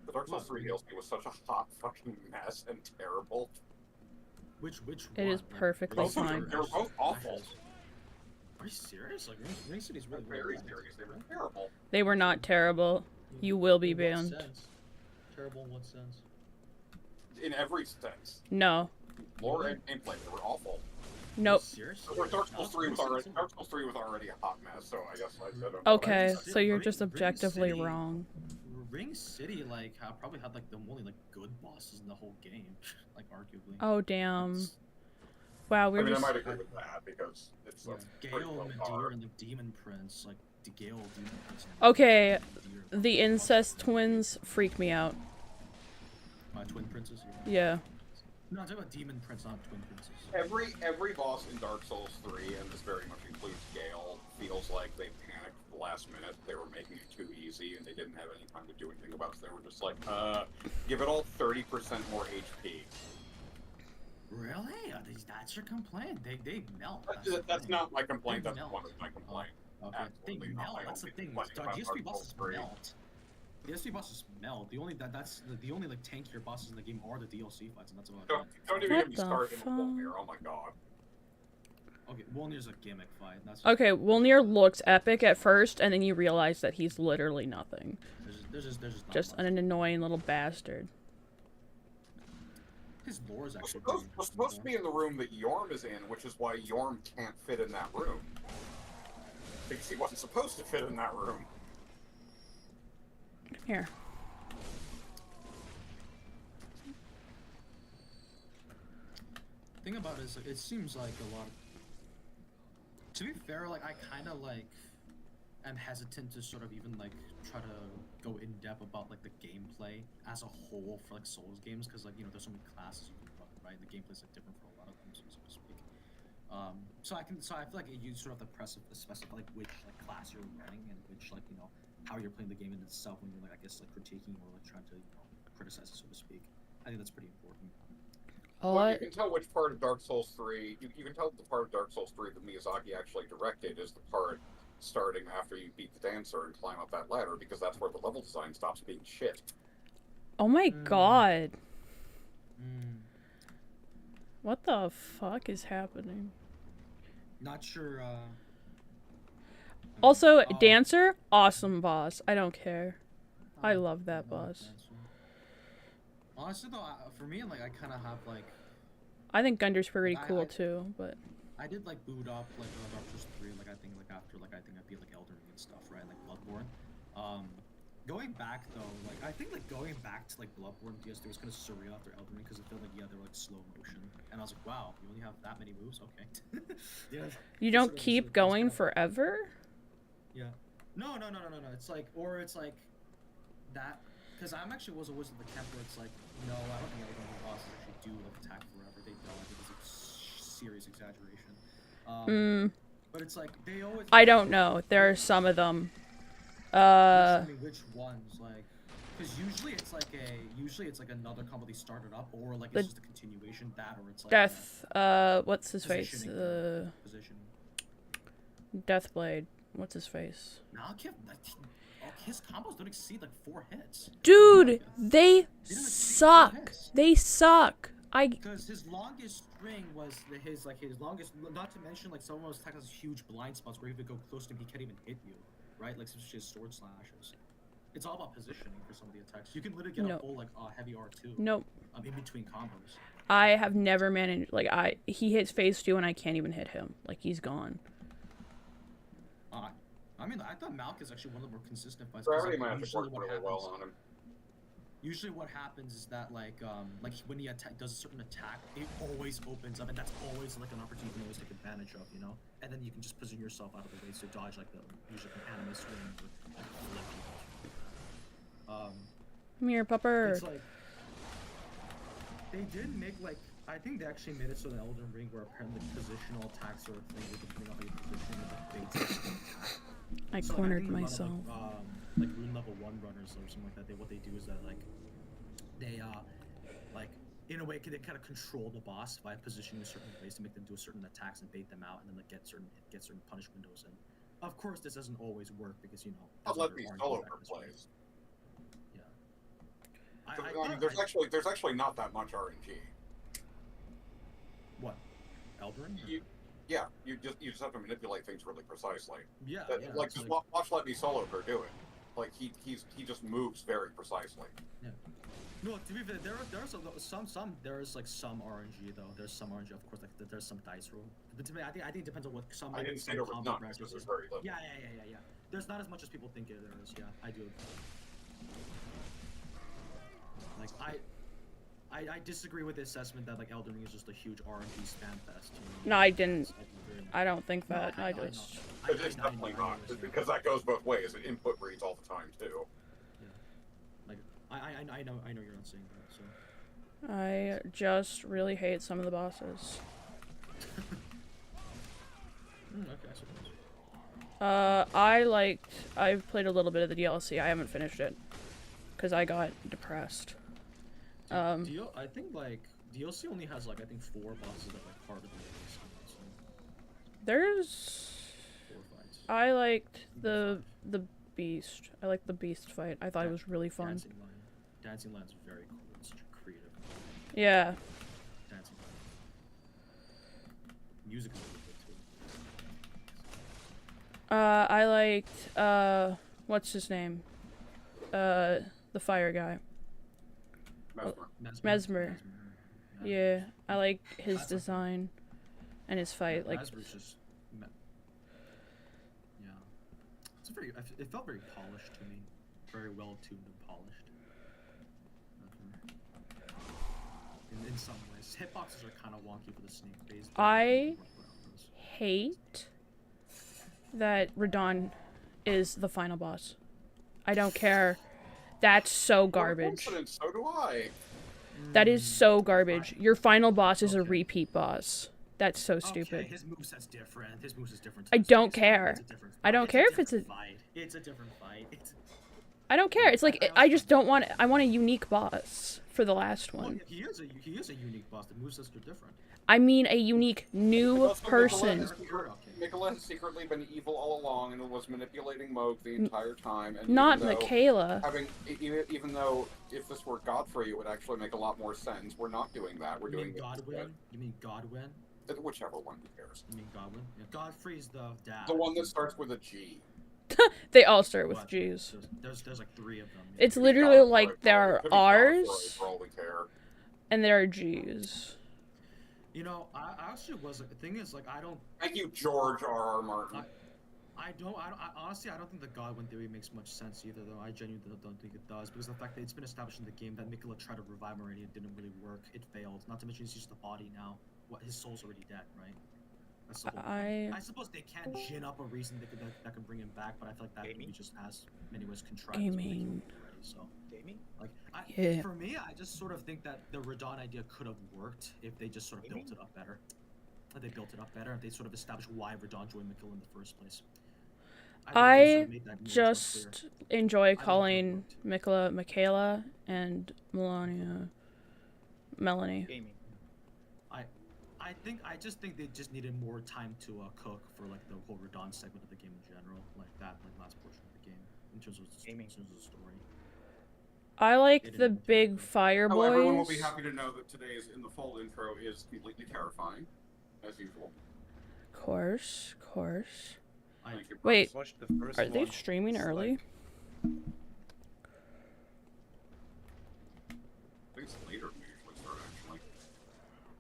The Dark Souls 3 DLC was such a hot fucking mess and terrible. Which It is perfectly fine. They were both awful. Are you serious? Like Ring City's really Very serious. They were terrible. They were not terrible. You will be In what banned. sense? Terrible in what sense? In every sense. No. Lore and gameplay, they were awful. Nope. Seriously? Dark Souls 3 was already a hot mess, so I guess I said Okay, Ring so you're City- just Ring objectively City- wrong. Ring City probably had like the only like good bosses in the whole game, like arguably. Oh, damn. It's- Wow, I we're mean, I just... might agree with that, because it's Yeah, a Gale, pretty low Medea, bar. and the Demon Prince, like the Gale, Demon Prince. and Okay, Medea. the incest twins freak me out. Twin Princes. Yeah. No, I'm talking about Demon Prince, not Twin Princes. Every boss in Dark Souls 3, and this very much includes Gale, feels like they panicked at the last minute. They were making it too easy, and they didn't have any time to do anything about it. So they were just like, give it all 30% more HP. Really? That's your complaint? They melt. That's not my complaint. They That's melt. one of my complaint. Okay. Absolutely They not melt. my That's the only thing. complaint about DSP Dark bosses Souls 3. melt. The DSP bosses melt. The only the only like tankier bosses in the game are the DLC fights, and that's about Don't it. even What get me the started fuck? in Wolnir. Oh my god. Okay, Wolnir's a gimmick fight. That's Okay, Wolnir looks epic at first, and then you realize that he's literally nothing. There's just not Just much. an annoying little bastard. His lore is We're actually supposed to be in the room that Yorm is in, which is why Yorm can't fit in that room. Because he wasn't supposed to fit in that room. Here. Thing about it is, like, it seems like a lot. To be fair, like I kind of like am hesitant to sort of even like try to go in depth about like the gameplay as a whole for like Souls games, because like there's so many classes you can run, right? The gameplay's like different for a lot of them, so to speak. So I feel like you sort of have to specify like which like class you're running and which like how you're playing the game in itself when you're like I guess like critiquing or like trying to criticize it, so to speak. I think that's pretty important. Well, you can tell which part of Dark Souls 3, you can tell the part of Dark Souls 3 that Miyazaki actually directed is the part starting after you beat the dancer and climb up that ladder, because that's where the level design stops being shit. Oh my god. Mm. What the fuck is happening? Not sure. Also, Oh. Dancer, awesome boss. I don't care. I love that boss. Honestly, though, for me, like I kind of have like I think Gundar's pretty I- cool I- too, but I did like boot up like Dark Souls 3, like I think like after like I beat like Elden Ring and stuff, right? Like Bloodborne. Going back though, like I think like going back to like Bloodborne DS3 was kind of surreal after Elden Ring because it felt like they were like slow motion, and I was like, wow, you only have that many moves, okay. Yeah. you It's don't sort of- keep it's going kinda- forever? Yeah. No. It's like, or it's like that, because I'm actually was always in the camp where it's like, no, I don't think every one of the bosses actually do like attack forever. They don't. I think it's a serious exaggeration. But it's like they always. I don't know. There are some of them. Which ones, like, because usually it's like another combo they started up, or like The it's just a continuation that, or it's like Death, what's his face? positioning. Positioning. Deathblade. What's his face? Now, his combos don't exceed like 4 hits. Dude, they exceed 4 suck. hits. They suck. Because his longest string was his longest. Not to mention, like some of those attacks has huge blind spots where if you go close to him, he can't even hit you, right? Like especially his sword slashes. It's all about positioning for some of the attacks. You can literally get No. a full like heavy R2. Nope. In between combos. I have never managed. Like he hits phase 2 and I can't even hit him. Like he's gone. I mean, I thought Malk is actually one of the more consistent fights. Gravity like, magic usually worked what really happens- well on him. Usually, what happens is that like when he does a certain attack, it always opens up, and that's always like an opportunity you can always take advantage of, you know. And then you can just position yourself out of the way to dodge like usually an anime swing or like a flip. Come here, pupper. It's like they did make like I think they actually made it so in Elden Ring where apparently positional attacks are a thing depending on how you position it, like baits an attack. I So, cornered think a lot of, myself. like rune level 1 runners or something like that. What they do is that like they like in a way they kind of control the boss by positioning in certain ways to make them do certain attacks and bait them out, and then like get certain punish windows. And of course, this doesn't always work because you know. I'll let me solo for plays. Yeah. I mean, there's actually not that much RNG. What? Elden Ring? Yeah, you just have to manipulate things really precisely. Yeah, like just watch Let Me Solo her do it. Like he just moves very precisely. Yeah. No, to be fair, there's like some RNG though. There's some RNG, of course. Like there's some dice roll. But to me, I think it depends on what some. I didn't say there was none. This is very little. Yeah. There's not as much as people think there is. Yeah, I do. Like I disagree with the assessment that like Elden Ring is just a huge RNG spam fest. You know? No, I didn't. I don't think that. No, I just. It's definitely not, because that goes both ways. It input reads all the time too. Yeah. Like I know you're not saying that. So. I just really hate some of the bosses. Okay, I suppose. I've played a little bit of the DLC. I haven't finished it because I got depressed. I think like DLC only has like I think 4 bosses that are like part of the DLC. So. There's 4 fights. I liked the beast. I liked the beast fight. I thought it was really fun. Dancing Lion's very cool. It's such a creative. Yeah. Dancing Lion. Music is really good too. I liked what's his name? The fire guy. Mesmer. Yeah, I like his design and his fight. Like, Mesmer's just, yeah, it's very. It felt very polished to me, very well tuned and polished. In some ways, hitboxes are kind of wonky for the snake phase. I hate that Radon is the final boss. I don't care. That's so garbage. So do I. That is so garbage. Your final boss is a repeat boss. That's so stupid. Okay, his moveset's different. His moveset's different. I don't care. I don't care if it's a fight. It's a different fight. I don't care. It's like I just don't want. I want a unique boss for the last one. Well, he is a unique boss. The movesets are different. I mean a unique new person. Mikola has secretly been evil all along and was manipulating Moog the entire time. And Not even though Michaela. Even though if this were Godfrey, it would actually make a lot more sense. We're not doing that. We're doing Godwin. You mean Godwin? Whichever one, who cares? You mean Godwin? Yeah, Godfrey's the dad. The one that starts with a G. They all start with G's. There's like 3 of them. It's literally like there are R's and there are G's. You know, I actually wasn't. The thing is, like, I don't. Thank you, George R.R. Martin. Honestly, I don't think the Godwin theory makes much sense either, though. I genuinely don't think it does, because the fact that it's been established in the game that Mikola tried to revive him already, it didn't really work. It failed. Not to mention, he's just the body now. What? His soul's already dead, right? That's the whole I suppose they can gin up a reason that can bring him back, but I feel like that movie just has many ways contrived. Gaming. Already, so. Gaming? Like, Yeah. For me, I just sort of think that the Radon idea could have worked if they just sort of built it up better. If they built it up better, if they sort of established why Radon joined Mikola in the first place. I just enjoy calling Mikola Michaela and Melania Melanie. Gaming. I just think they just needed more time to cook for like the whole Radon segment of the game in general, like that like last portion of the game in terms of Gaming. In terms of the story. I like the big fire boys. Everyone will be happy to know that today's In the Fold intro is completely terrifying, as usual. Course. Thank you. Wait, Watched the first are they one. streaming It's early? like- I think it's later than we usually start, actually.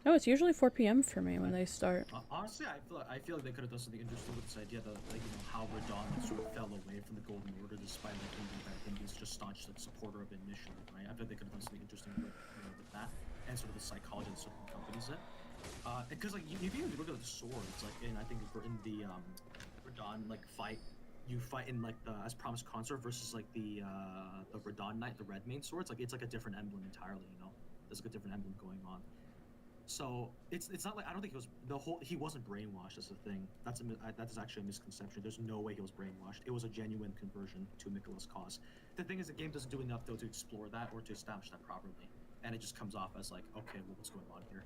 No, it's usually 4 p.m. for me when they start. Honestly, I feel like they could have done something interesting with this idea that, like, you know, how Radon like, sort of fell away from the Golden Order despite like him being just staunch like supporter of it initially, right? I feel like they could have done something interesting with, with that and sort of the psychology that sort of accompanies it. Because like if you look at the swords, like I think we're in the Radon like fight. You fight in like the as promised consort versus like the Radon Knight, the red main swords. Like it's like a different emblem entirely. You know, there's like a different emblem going on. So it's not like I don't think he wasn't brainwashed. That's the thing. That is actually a misconception. There's no way he was brainwashed. It was a genuine conversion to Mikola's cause. The thing is, the game doesn't do enough though to explore that or to establish that properly, and it just comes off as like, okay, well, what's going on here?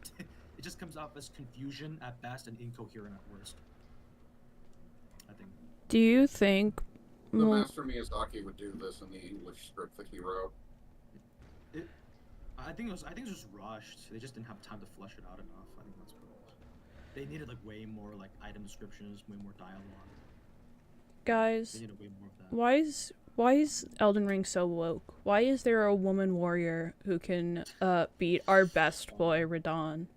It just comes off as confusion at best and incoherent at worst. I think. Do you think? The Master Miyazaki would do this in the English script that he wrote. I think it was just rushed. They just didn't have time to flesh it out enough. I think that's what it was. They needed like way more like item descriptions, way more dialogue. Guys, they needed way more of that. Why is Elden Ring so woke? Why is there a woman warrior who can beat our best boy Radon?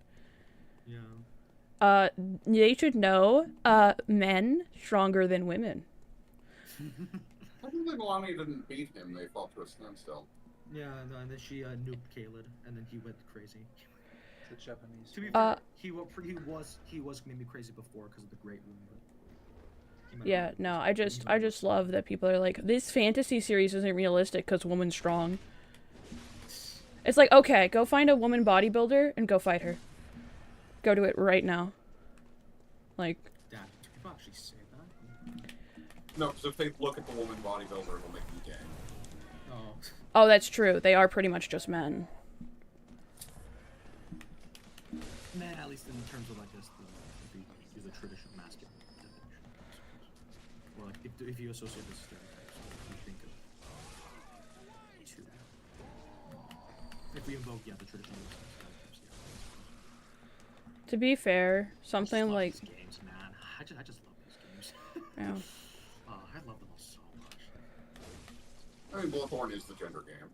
Yeah. They should know men stronger than women. I think Milani didn't beat him. They fought to a standstill. Yeah, no, and then she nuked Caled, and then he went crazy. The Japanese. To be fair, he was made me crazy before because of the Great Wound. Yeah, no, I just love that people are like, this fantasy series isn't realistic because woman's strong. It's like, okay, go find a woman bodybuilder and go fight her. Go do it right now. Like. Damn, do people actually say that? No, because if they look at the woman bodybuilder, it'll make them gay. Oh. Oh, that's true. They are pretty much just men. Man, at least in terms of like this, the traditional masculine definition. Or like if you associate this stereotypes, you think of two. If we invoke the traditional stereotypes, To be fair, something like. These games, man. I just love these games. Yeah. I love them all so much. I mean, Bloodborne is the gender game.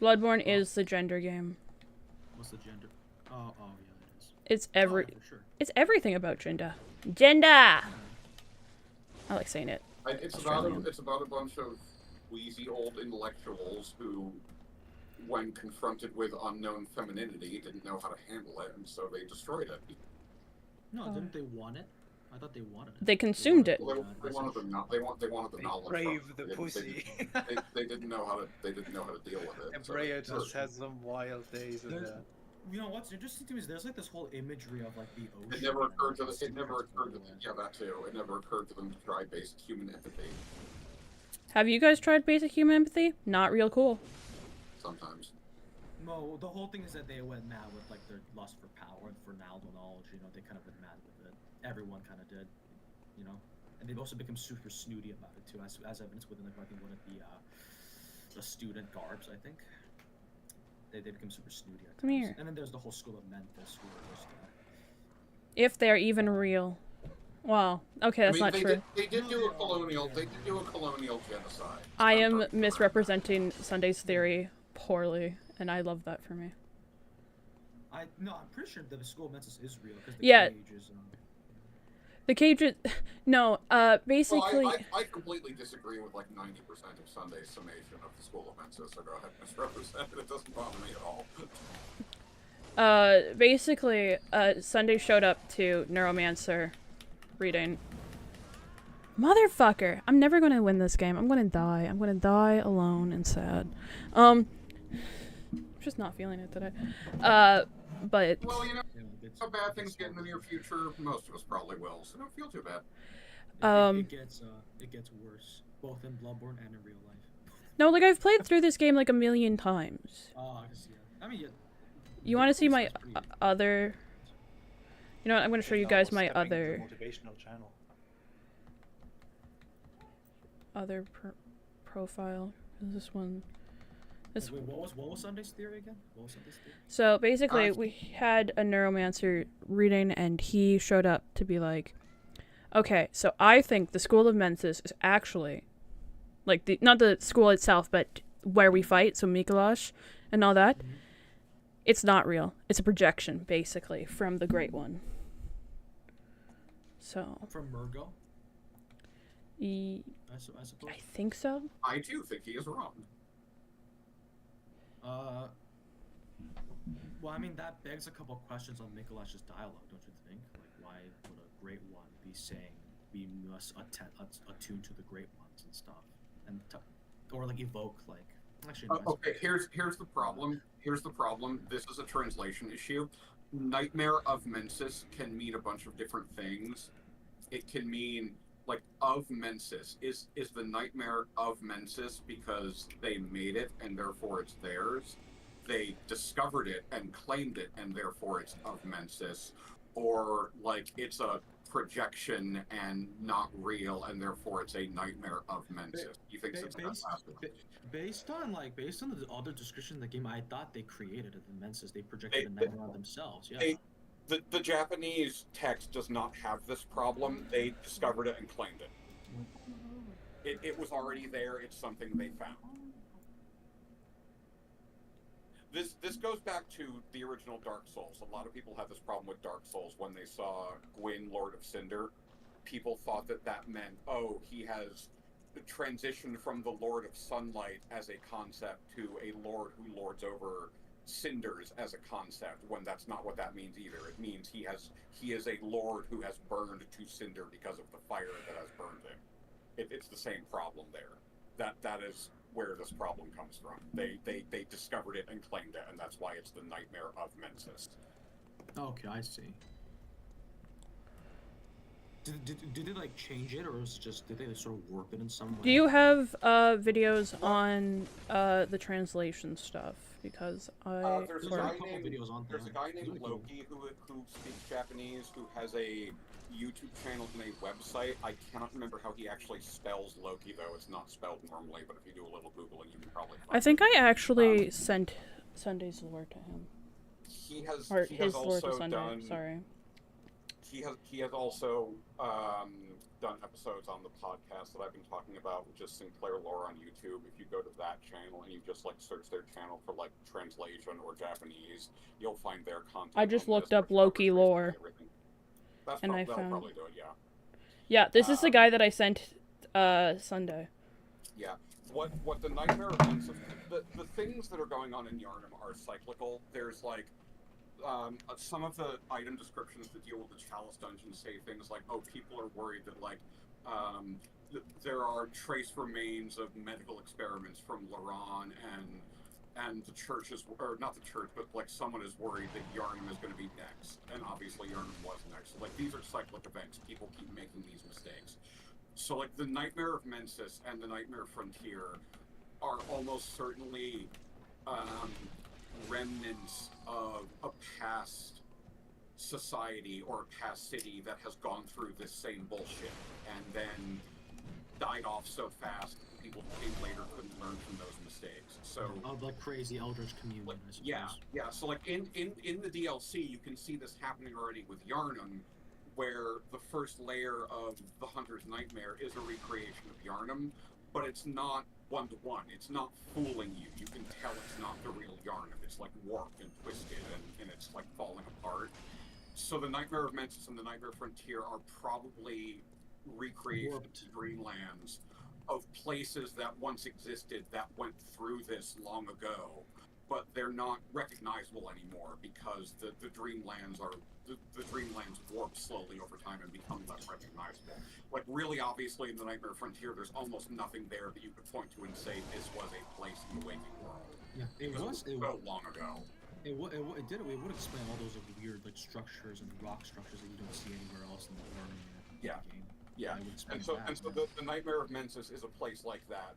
Bloodborne is the gender game. What's the gender? Oh, yeah, it is. It's for sure. It's everything about gender. Gender. I like saying it. It's about a bunch of wheezy old intellectuals who, when confronted with unknown femininity, didn't know how to handle it, and so they destroyed it. No, didn't they want it? I thought they wanted it. They consumed it. Well, they wanted the knowledge. Brave from it. the pussy. They didn't know how to deal with it. And Breya just had some wild days in there. You know what's interesting to me is there's like this whole imagery of like the ocean. It never occurred to them. Yeah, that too. It never occurred to them to try basic human empathy. Have you guys tried basic human empathy? Not real cool. Sometimes. No, the whole thing is that they went mad with like their lust for power and for knowledge. You know, they kind of went mad with it. Everyone kind of did. You know, and they've also become super snooty about it too, as evidenced within like I think one of the student garbs. I think. They become super snooty. Come here. And then there's the whole school of Memphis who are just. If they're even real. Well, okay, that's not true. They did do a colonial genocide. I am misrepresenting Sunday's theory poorly, and I love that for me. I'm pretty sure the school of Memphis is real because yeah. Cage is. The cage is... No, basically... Well, I completely disagree with like 90% of Sunday's summation of the School of Mensa, so go ahead and misrepresent it. It doesn't bother me at all. Basically, Sunday showed up to Neuromancer reading. Motherfucker! I'm never gonna win this game. I'm gonna die. I'm gonna die alone and sad. Just not feeling it today. But... Well, you know, how bad things get in the near future, most of us probably will, so don't feel too bad. It gets worse, both in Bloodborne and in real life. No, like, I've played through this game like a million times. Oh, I can see that. I mean, yeah. You want to see my other... You know what, I'm going to show you guys my other... Motivational channel. Other profile. This one... Wait, what was Sunday's theory again? So basically, we had a Neuromancer reading, and he showed up to be like, okay, so I think the School of Mensis is actually, like, not the school itself, but where we fight, so Mikolash and all that, It's not real. It's a projection, basically, from the Great One. So. From Murgo? I suppose. I think so. I do think he is wrong. Well, I mean, that begs a couple questions on Mikolash's dialogue, don't you think? Like, why would a Great One be saying we must attune to the Great Ones and stuff, and or like evoke like? Actually, no, Okay, here's the problem. Here's the problem. This is a translation issue. Nightmare of Mensis can mean a bunch of different things. It can mean like of Mensis. Is the nightmare of Mensis because they made it and therefore it's theirs? They discovered it and claimed it and therefore it's of Mensis, or like it's a projection and not real and therefore it's a nightmare of Mensis. You think it's based on the other description of the game, I thought they created it in Mensis. They projected a nightmare on themselves. Yeah. The Japanese text does not have this problem. They discovered it and claimed it. It was already there. It's something they found. This goes back to the original Dark Souls. A lot of people have this problem with Dark Souls when they saw Gwyn, Lord of Cinder. People thought that meant, oh, he has transitioned from the Lord of Sunlight as a concept to a lord who lords over cinders as a concept, when that's not what that means either. It means he is a lord who has burned to cinder because of the fire that has burned him. It's the same problem there. That is where this problem comes from. They discovered it and claimed it, and that's why it's the nightmare of Mensis. Okay, I see. Did they like change it, or was it just did they sort of warp it in some way? Do you have videos on the translation stuff? Because there's a guy named Loki who speaks Japanese, who has a YouTube channel and a website. I cannot remember how he actually spells Loki, though. It's not spelled normally, but if you do a little Googling, you can probably find I think I actually sent Sunday's lore to him. He has his lore also to Sunday, done. sorry. He has also done episodes on the podcast that I've been talking about, which is Sinclair Lore on YouTube. If you go to that channel and you just like search their channel for like translation or Japanese, you'll find their content. I just looked up Loki lore. And I found. Probably do it, yeah. Yeah, this is the guy that I sent Sunday. Yeah. What the Nightmare events, the things that are going on in Yharnam are cyclical. There's like some of the item descriptions that deal with the Chalice Dungeon say things like, oh, people are worried that like there are trace remains of medical experiments from Laron, and the church is, or not the church, but like someone is worried that Yharnam is going to be next, and obviously Yharnam was next. So like these are cyclic events. People keep making these mistakes. So like the Nightmare of Mensis and the Nightmare Frontier are almost certainly remnants of a past society or a past city that has gone through this same bullshit and then died off so fast people who came later couldn't learn from those mistakes. So like crazy Eldritch communion, I suppose. Yeah. So like in the DLC, you can see this happening already with Yharnam, where the first layer of the Hunter's Nightmare is a recreation of Yharnam, but it's not one-to-one. It's not fooling you. You can tell it's not the real Yharnam. It's like warped and twisted, and it's like falling apart. So the Nightmare of Mensis and the Nightmare Frontier are probably recreations of Dreamlands of places that once existed that went through this long ago, but they're not recognizable anymore because the Dreamlands are the Dreamlands warp slowly over time and become less recognizable. Like really obviously in the Nightmare Frontier, there's almost nothing there that you could point to and say this was a place in the waking world. Yeah, it was so long ago. It would explain all those like weird like structures and rock structures that you don't see anywhere else in the game. Yeah, and so the Nightmare of Mensis is a place like that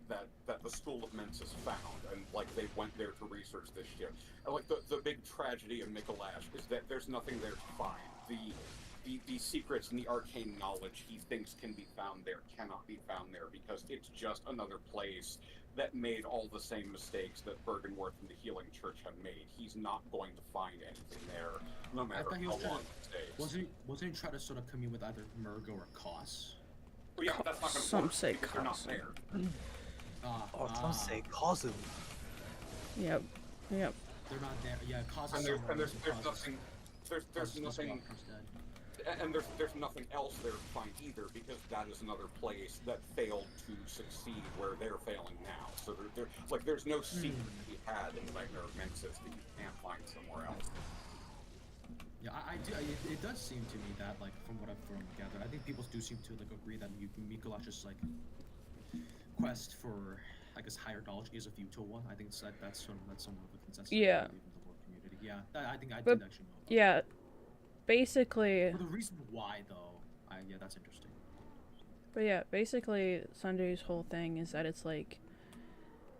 the School of Mensis found, and like they went there to research this shit. And like the big tragedy of Mikolash is that there's nothing there to find. The secrets and the arcane knowledge he thinks can be found there cannot be found there because it's just another place that made all the same mistakes that Bergenworth and the Healing Church have made. He's not going to find anything there, no matter how long it takes. Wasn't he trying to sort of come in with either Murgo or Kos? Well, yeah, that's not going to Some work say because they're not Kos. there. Some say Kozu. Yep. they're not there. Yeah, it causes And there's someone else to cause nothing. There's causes nothing. Squawkers dead. And there's nothing else there to find either, because that is another place that failed to succeed where they're failing now. So there's no secret to be had in the Nightmare of Mensis that you can't find somewhere else. Yeah, I do. It does seem to me that, like, from what I've gathered, I think people do seem to like agree that Mikolash's like quest for, I guess, higher knowledge is a futile one. I think that's somewhat of a consensus. Yeah. In the lore community. Yeah, I think I But- did actually know. Yeah, basically. For the reason why, though, yeah, that's interesting. But yeah, basically Sunday's whole thing is that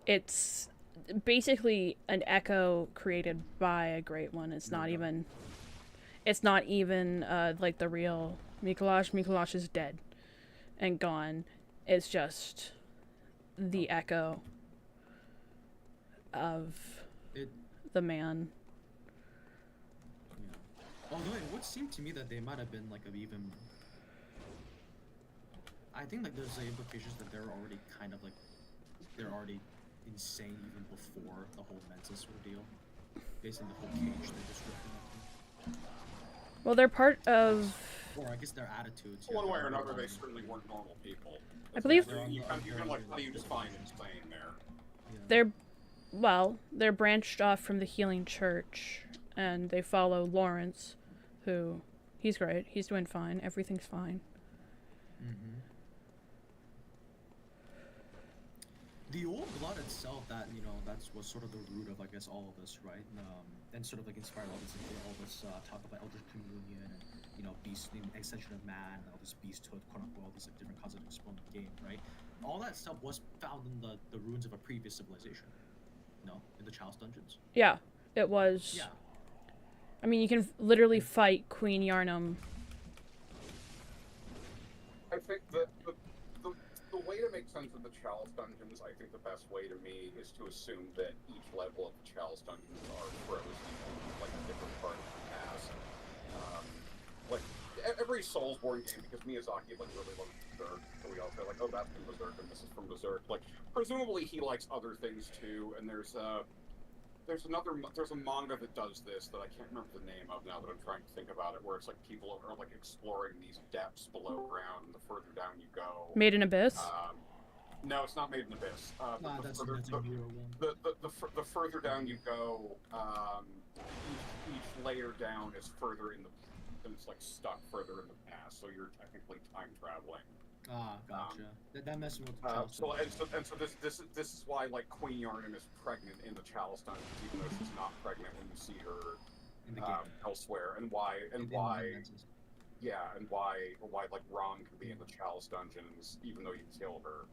it's basically an echo created by a great one. It's not even like the real Mikolash. Mikolash is dead and gone. It's just the echo of the man. Yeah. Although it would seem to me that they might have been like I think like there's implications that they're already insane even before the whole Mensis ordeal, based on the whole cage they described. Well, they're part of. Or I guess their attitudes. One way or another, they certainly weren't normal people. I believe. You can like, how do you define insane there? They're branched off from the Healing Church, and they follow Lawrence, who, he's great. He's doing fine. Everything's fine. Mm-hmm. The old blood itself, that was sort of the root of, I guess, all of this, right? And sort of like inspired all this talk about Eldritch Communion and beast, the extension of man, and all this beasthood, quote unquote, all these like different concepts explained in the game, right? All that stuff was found in the ruins of a previous civilization. In the Chalice dungeons. Yeah, it was. Yeah. I mean, you can literally fight Queen Yarnum. I think that the way to make sense of the Chalice dungeons, I think the best way to me is to assume that each level of the Chalice dungeons are frozen in like a different part of the past. Like every Soulsborne game, because Miyazaki like really loves Berserk, so we all say like, oh, that's from Berserk and this is from Berserk. Like presumably he likes other things too, and there's a manga that does this that I can't remember the name of now that I'm trying to think about it, where it's like people are like exploring these depths below ground, and the further down you go. Made in Abyss? No, it's not Made in Abyss. The further down you go, each layer down is further in the, and it's like stuck further in the past, so you're technically time traveling. Ah, gotcha. That messing with the so this is why like Queen Yarnum is pregnant in the Chalice dungeons, even though she's not pregnant when you see her in the game elsewhere, and why like Ron can be in the Chalice dungeons even though you killed her,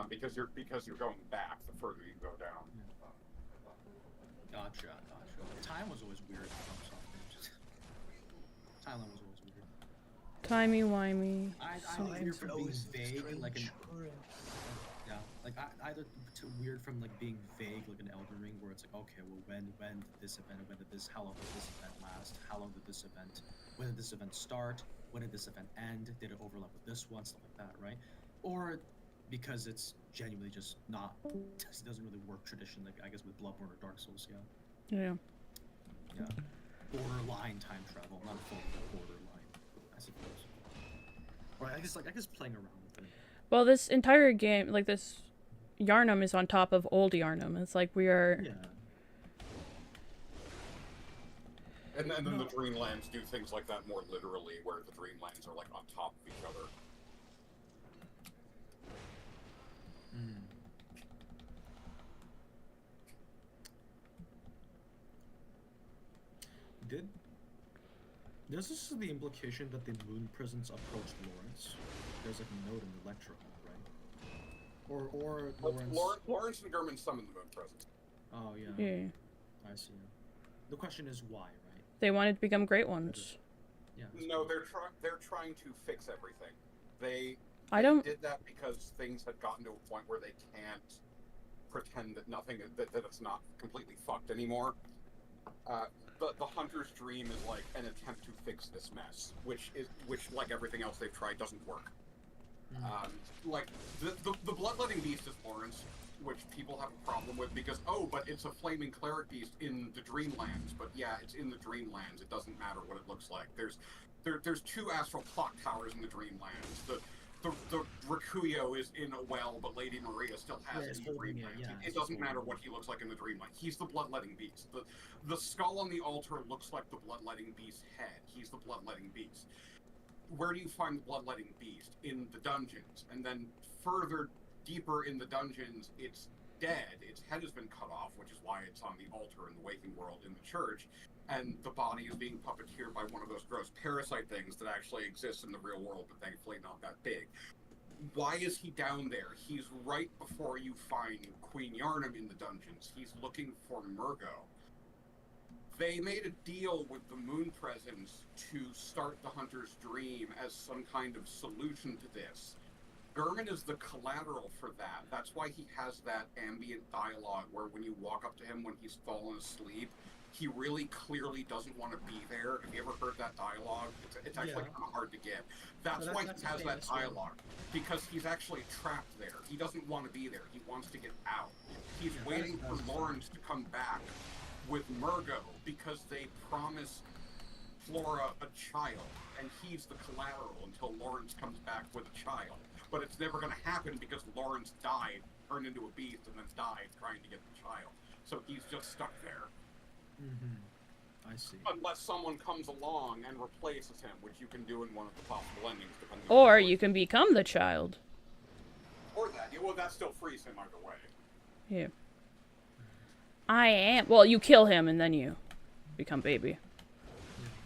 because you're going back the further you go down. Gotcha. Time was always weird. Timeline was always weird. Timey-wimey. I'm weird from being vague, like either too weird from like being vague, like an Elden Ring, where it's like, okay, well, when did this event, how long did this event last, when did this event start, when did this event end, did it overlap with this one, stuff like that, right? Or because it's genuinely just not, it doesn't really work traditionally, like I guess with Bloodborne or Dark Souls, Yeah. Borderline time travel, not full borderline, I suppose. Or I guess playing around with it. Well, this entire game, like this Yarnum is on top of old Yarnum. It's like we are. Yeah. And then the Dreamlands do things like that more literally, where the Dreamlands are like on top of each other. This is the implication that the moon prisons approached Lawrence. There's like a note in the lecture hall, right? Or Lawrence and Gurman summoned the moon presence. Oh yeah. Yeah. I see. The question is why, right? They wanted to become great ones. Yeah. No, they're trying to fix everything. They did that because things had gotten to a point where they can't pretend that that it's not completely fucked anymore. The hunter's dream is like an attempt to fix this mess, which like everything else they've tried doesn't work. Like the bloodletting beast is Lawrence, which people have a problem with because but it's a flaming cleric beast in the Dreamlands. But yeah, it's in the Dreamlands. It doesn't matter what it looks like. There's 2 astral clock towers in the Dreamlands. The Rakuyo is in a well, but Lady Maria still has it in the Dreamlands. It doesn't matter what he looks like in the Dreamland. He's the bloodletting beast. The skull on the altar looks like the bloodletting beast's head. He's the bloodletting beast. Where do you find the bloodletting beast? In the dungeons. And then further deeper in the dungeons, it's dead. Its head has been cut off, which is why it's on the altar in the waking world in the church. And the body is being puppeteered by one of those gross parasite things that actually exists in the real world, but thankfully not that big. Why is he down there? He's right before you find Queen Yarnum in the dungeons. He's looking for Murgo. They made a deal with the Moon Presence to start the Hunter's Dream as some kind of solution to this. Gurman is the collateral for that. That's why he has that ambient dialogue where when you walk up to him when he's fallen asleep, he really clearly doesn't want to be there. Have you ever heard that dialogue? It's actually kind of hard to get. That's why he has that dialogue, because he's actually trapped there. He doesn't want to be there. He wants to get out. He's waiting for Lawrence to come back with Murgo because they promise Flora a child, and he's the collateral until Lawrence comes back with a child. But it's never going to happen because Lawrence died, turned into a beast, and then died trying to get the child. So he's just stuck there. I see. Unless someone comes along and replaces him, which you can do in one of the possible endings, depending Or on you can become the child. Or that. Well, that still frees him either way. Yeah. I am. Well, you kill him and then you become baby.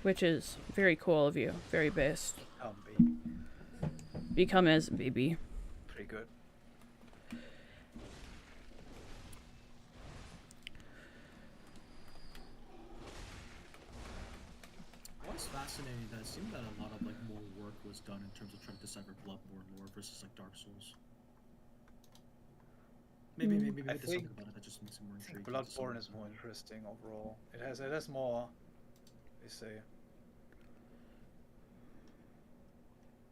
Which is very cool of you. Very based. Baby. Become as baby. Pretty good. What's fascinating that it seemed that a lot of like more work was done in terms of trying to decipher Bloodborne lore versus like Dark Souls. Maybe there's something about it that just makes it more intriguing. Bloodborne is more interesting overall. It has more. They say.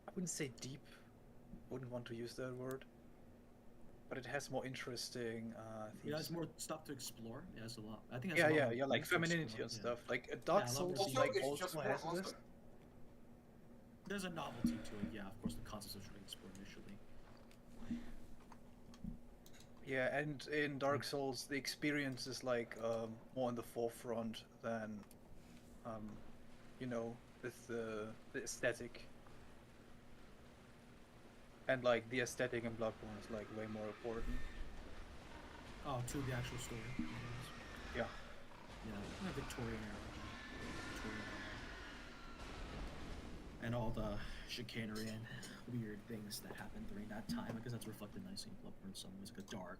I wouldn't say deep. Wouldn't want to use that word. But it has more interesting. It has more stuff to explore. It has a lot. I think. Yeah, like femininity and stuff. Like Dark Souls, like also has this. There's a novelty to it. Yeah, of course, the concepts of trying to explore initially. Yeah, and in Dark Souls, the experience is like more in the forefront than, with the aesthetic. And like the aesthetic in Bloodborne is like way more important. Oh, to the actual story. Yeah. Yeah, Victorian era. And all the chicanery and weird things that happened during that time, because that's reflected nicely in Bloodborne in some ways, like a dark,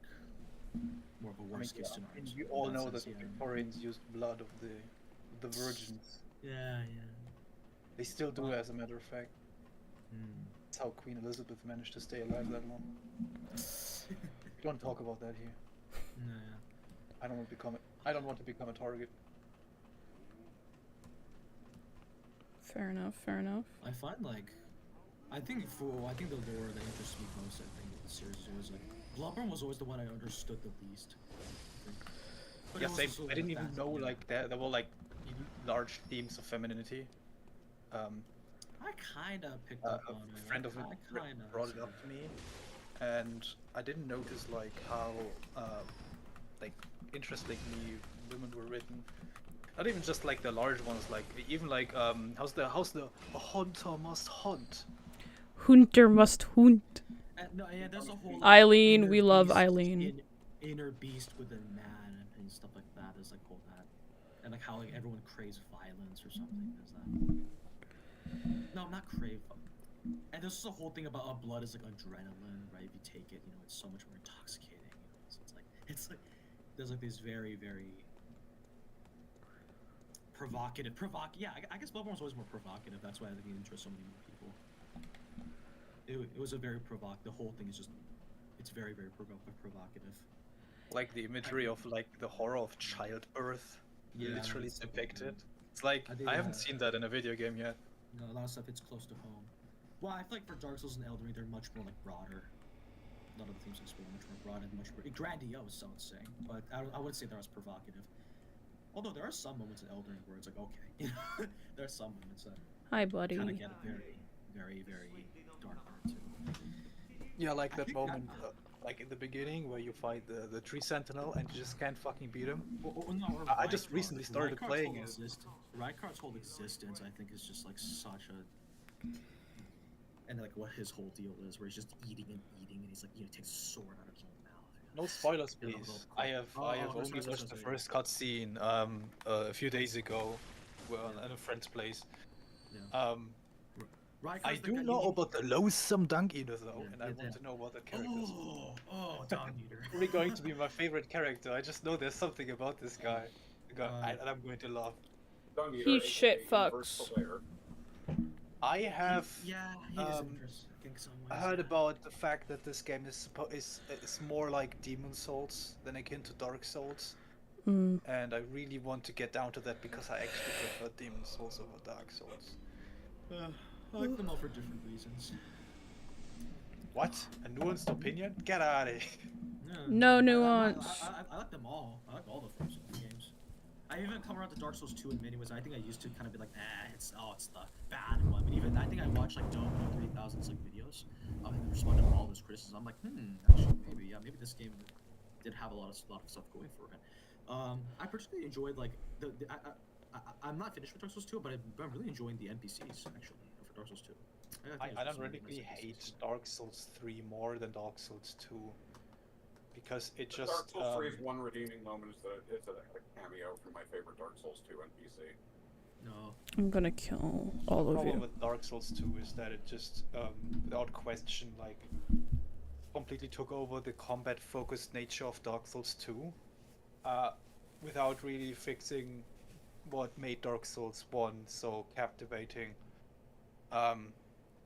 more of a worst case scenario. And you all know that the Victorians used blood of the virgins. Yeah. They still do, as a matter of fact. That's how Queen Elizabeth managed to stay alive that long. We don't talk about that here. No. I don't want to become a target. Fair enough. I find I think the lore that interests me most, I think, of the series is always like Bloodborne was always the one I understood the least. But Yeah, same. I didn't even know like there were like large themes of femininity. I kind of picked up on it. A friend of mine brought it up to me, and I didn't notice like how like interestingly women were written. Not even just like the large ones, like even like how's the a hunter must hunt. Hunter must hunt. No, yeah, there's a whole. Eileen, we love Eileen. Inner beast within man and stuff like that. There's like all that, and like how like everyone craves violence or something. There's that. No, not crave. And there's also a whole thing about blood is like adrenaline, right? If you take it, it's so much more intoxicating. So it's like there's like these very, very provocative. Yeah, I guess Bloodborne was always more provocative. That's why I think it interests so many more people. It was a very the whole thing is just, it's very, very provocative. Like the imagery of like the horror of childbirth, literally depicted. It's like I haven't seen that in a video game yet. No, a lot of stuff it's close to home. Well, I feel like for Dark Souls and Elden Ring, they're much more like broader. A lot of the themes are much more broad and much more grandiose, I would say. But I wouldn't say they're as provocative. Although there are some moments in Elden Ring where it's like, okay, you know, there are some moments that Hi, buddy. kind of get very, very, very dark there too. Yeah, like I that think moment, like in the beginning where you fight the tree sentinel and you just can't fucking beat him. I just recently started playing it. Rykart's whole existence, I think, is just like such a, and like what his whole deal is, where he's just eating, and he's like, you know, takes a sword out of his own mouth. No spoilers, Yeah, please. well, I have only sorry, watched the sorry. first cutscene a few days ago, at a friend's place. Yeah. I Rykart's the do guy- know you- about the loathsome Dung Eater though, Yeah, and I yeah, want yeah. to know what that character is. Oh, Dung Eater. Probably going to be my favorite character. I just know there's something about this guy, and I'm going to love. Dung Eater, He aka shit Inverse fucks. Slayer. I have Yeah, he is interesting in some ways. heard about the fact that this game is more like Demon Souls than akin to Dark Souls, Mm. and I really want to get down to that because I actually prefer Demon Souls over Dark Souls. I like them all for different reasons. What? A nuanced opinion? Get out of here! Yeah. No I nuance. like them all. I like all the From Software games. I even come around to Dark Souls 2 in many ways. I think I used to kind of be like, it's the bad one. But even I think I watched like Domo 3000's like videos and responded to all this criticism. I'm like, actually maybe this game did have a lot of stuff going for it. I particularly enjoyed like I'm not finished with Dark Souls 2, but I'm really enjoying the NPCs actually for Dark Souls 2. I ironically hate Dark Souls 3 more than Dark Souls 2 because it just. Dark Souls 3's one redeeming moment is that it's a cameo from my favorite Dark Souls 2 NPC. No. I'm gonna kill all The of problem you. with Dark Souls 2 is that it just, without question, like, completely took over the combat-focused nature of Dark Souls 2, without really fixing what made Dark Souls 1 so captivating.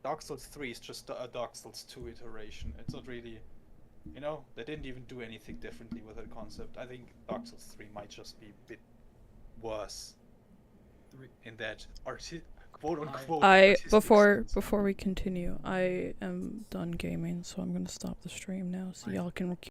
Dark Souls 3 is just a Dark Souls 2 iteration. It's not really, they didn't even do anything differently with that concept. I think Dark Souls 3 might just be a bit worse in that quote-unquote Before we continue, I am done gaming, so I'm gonna stop the stream now so y'all can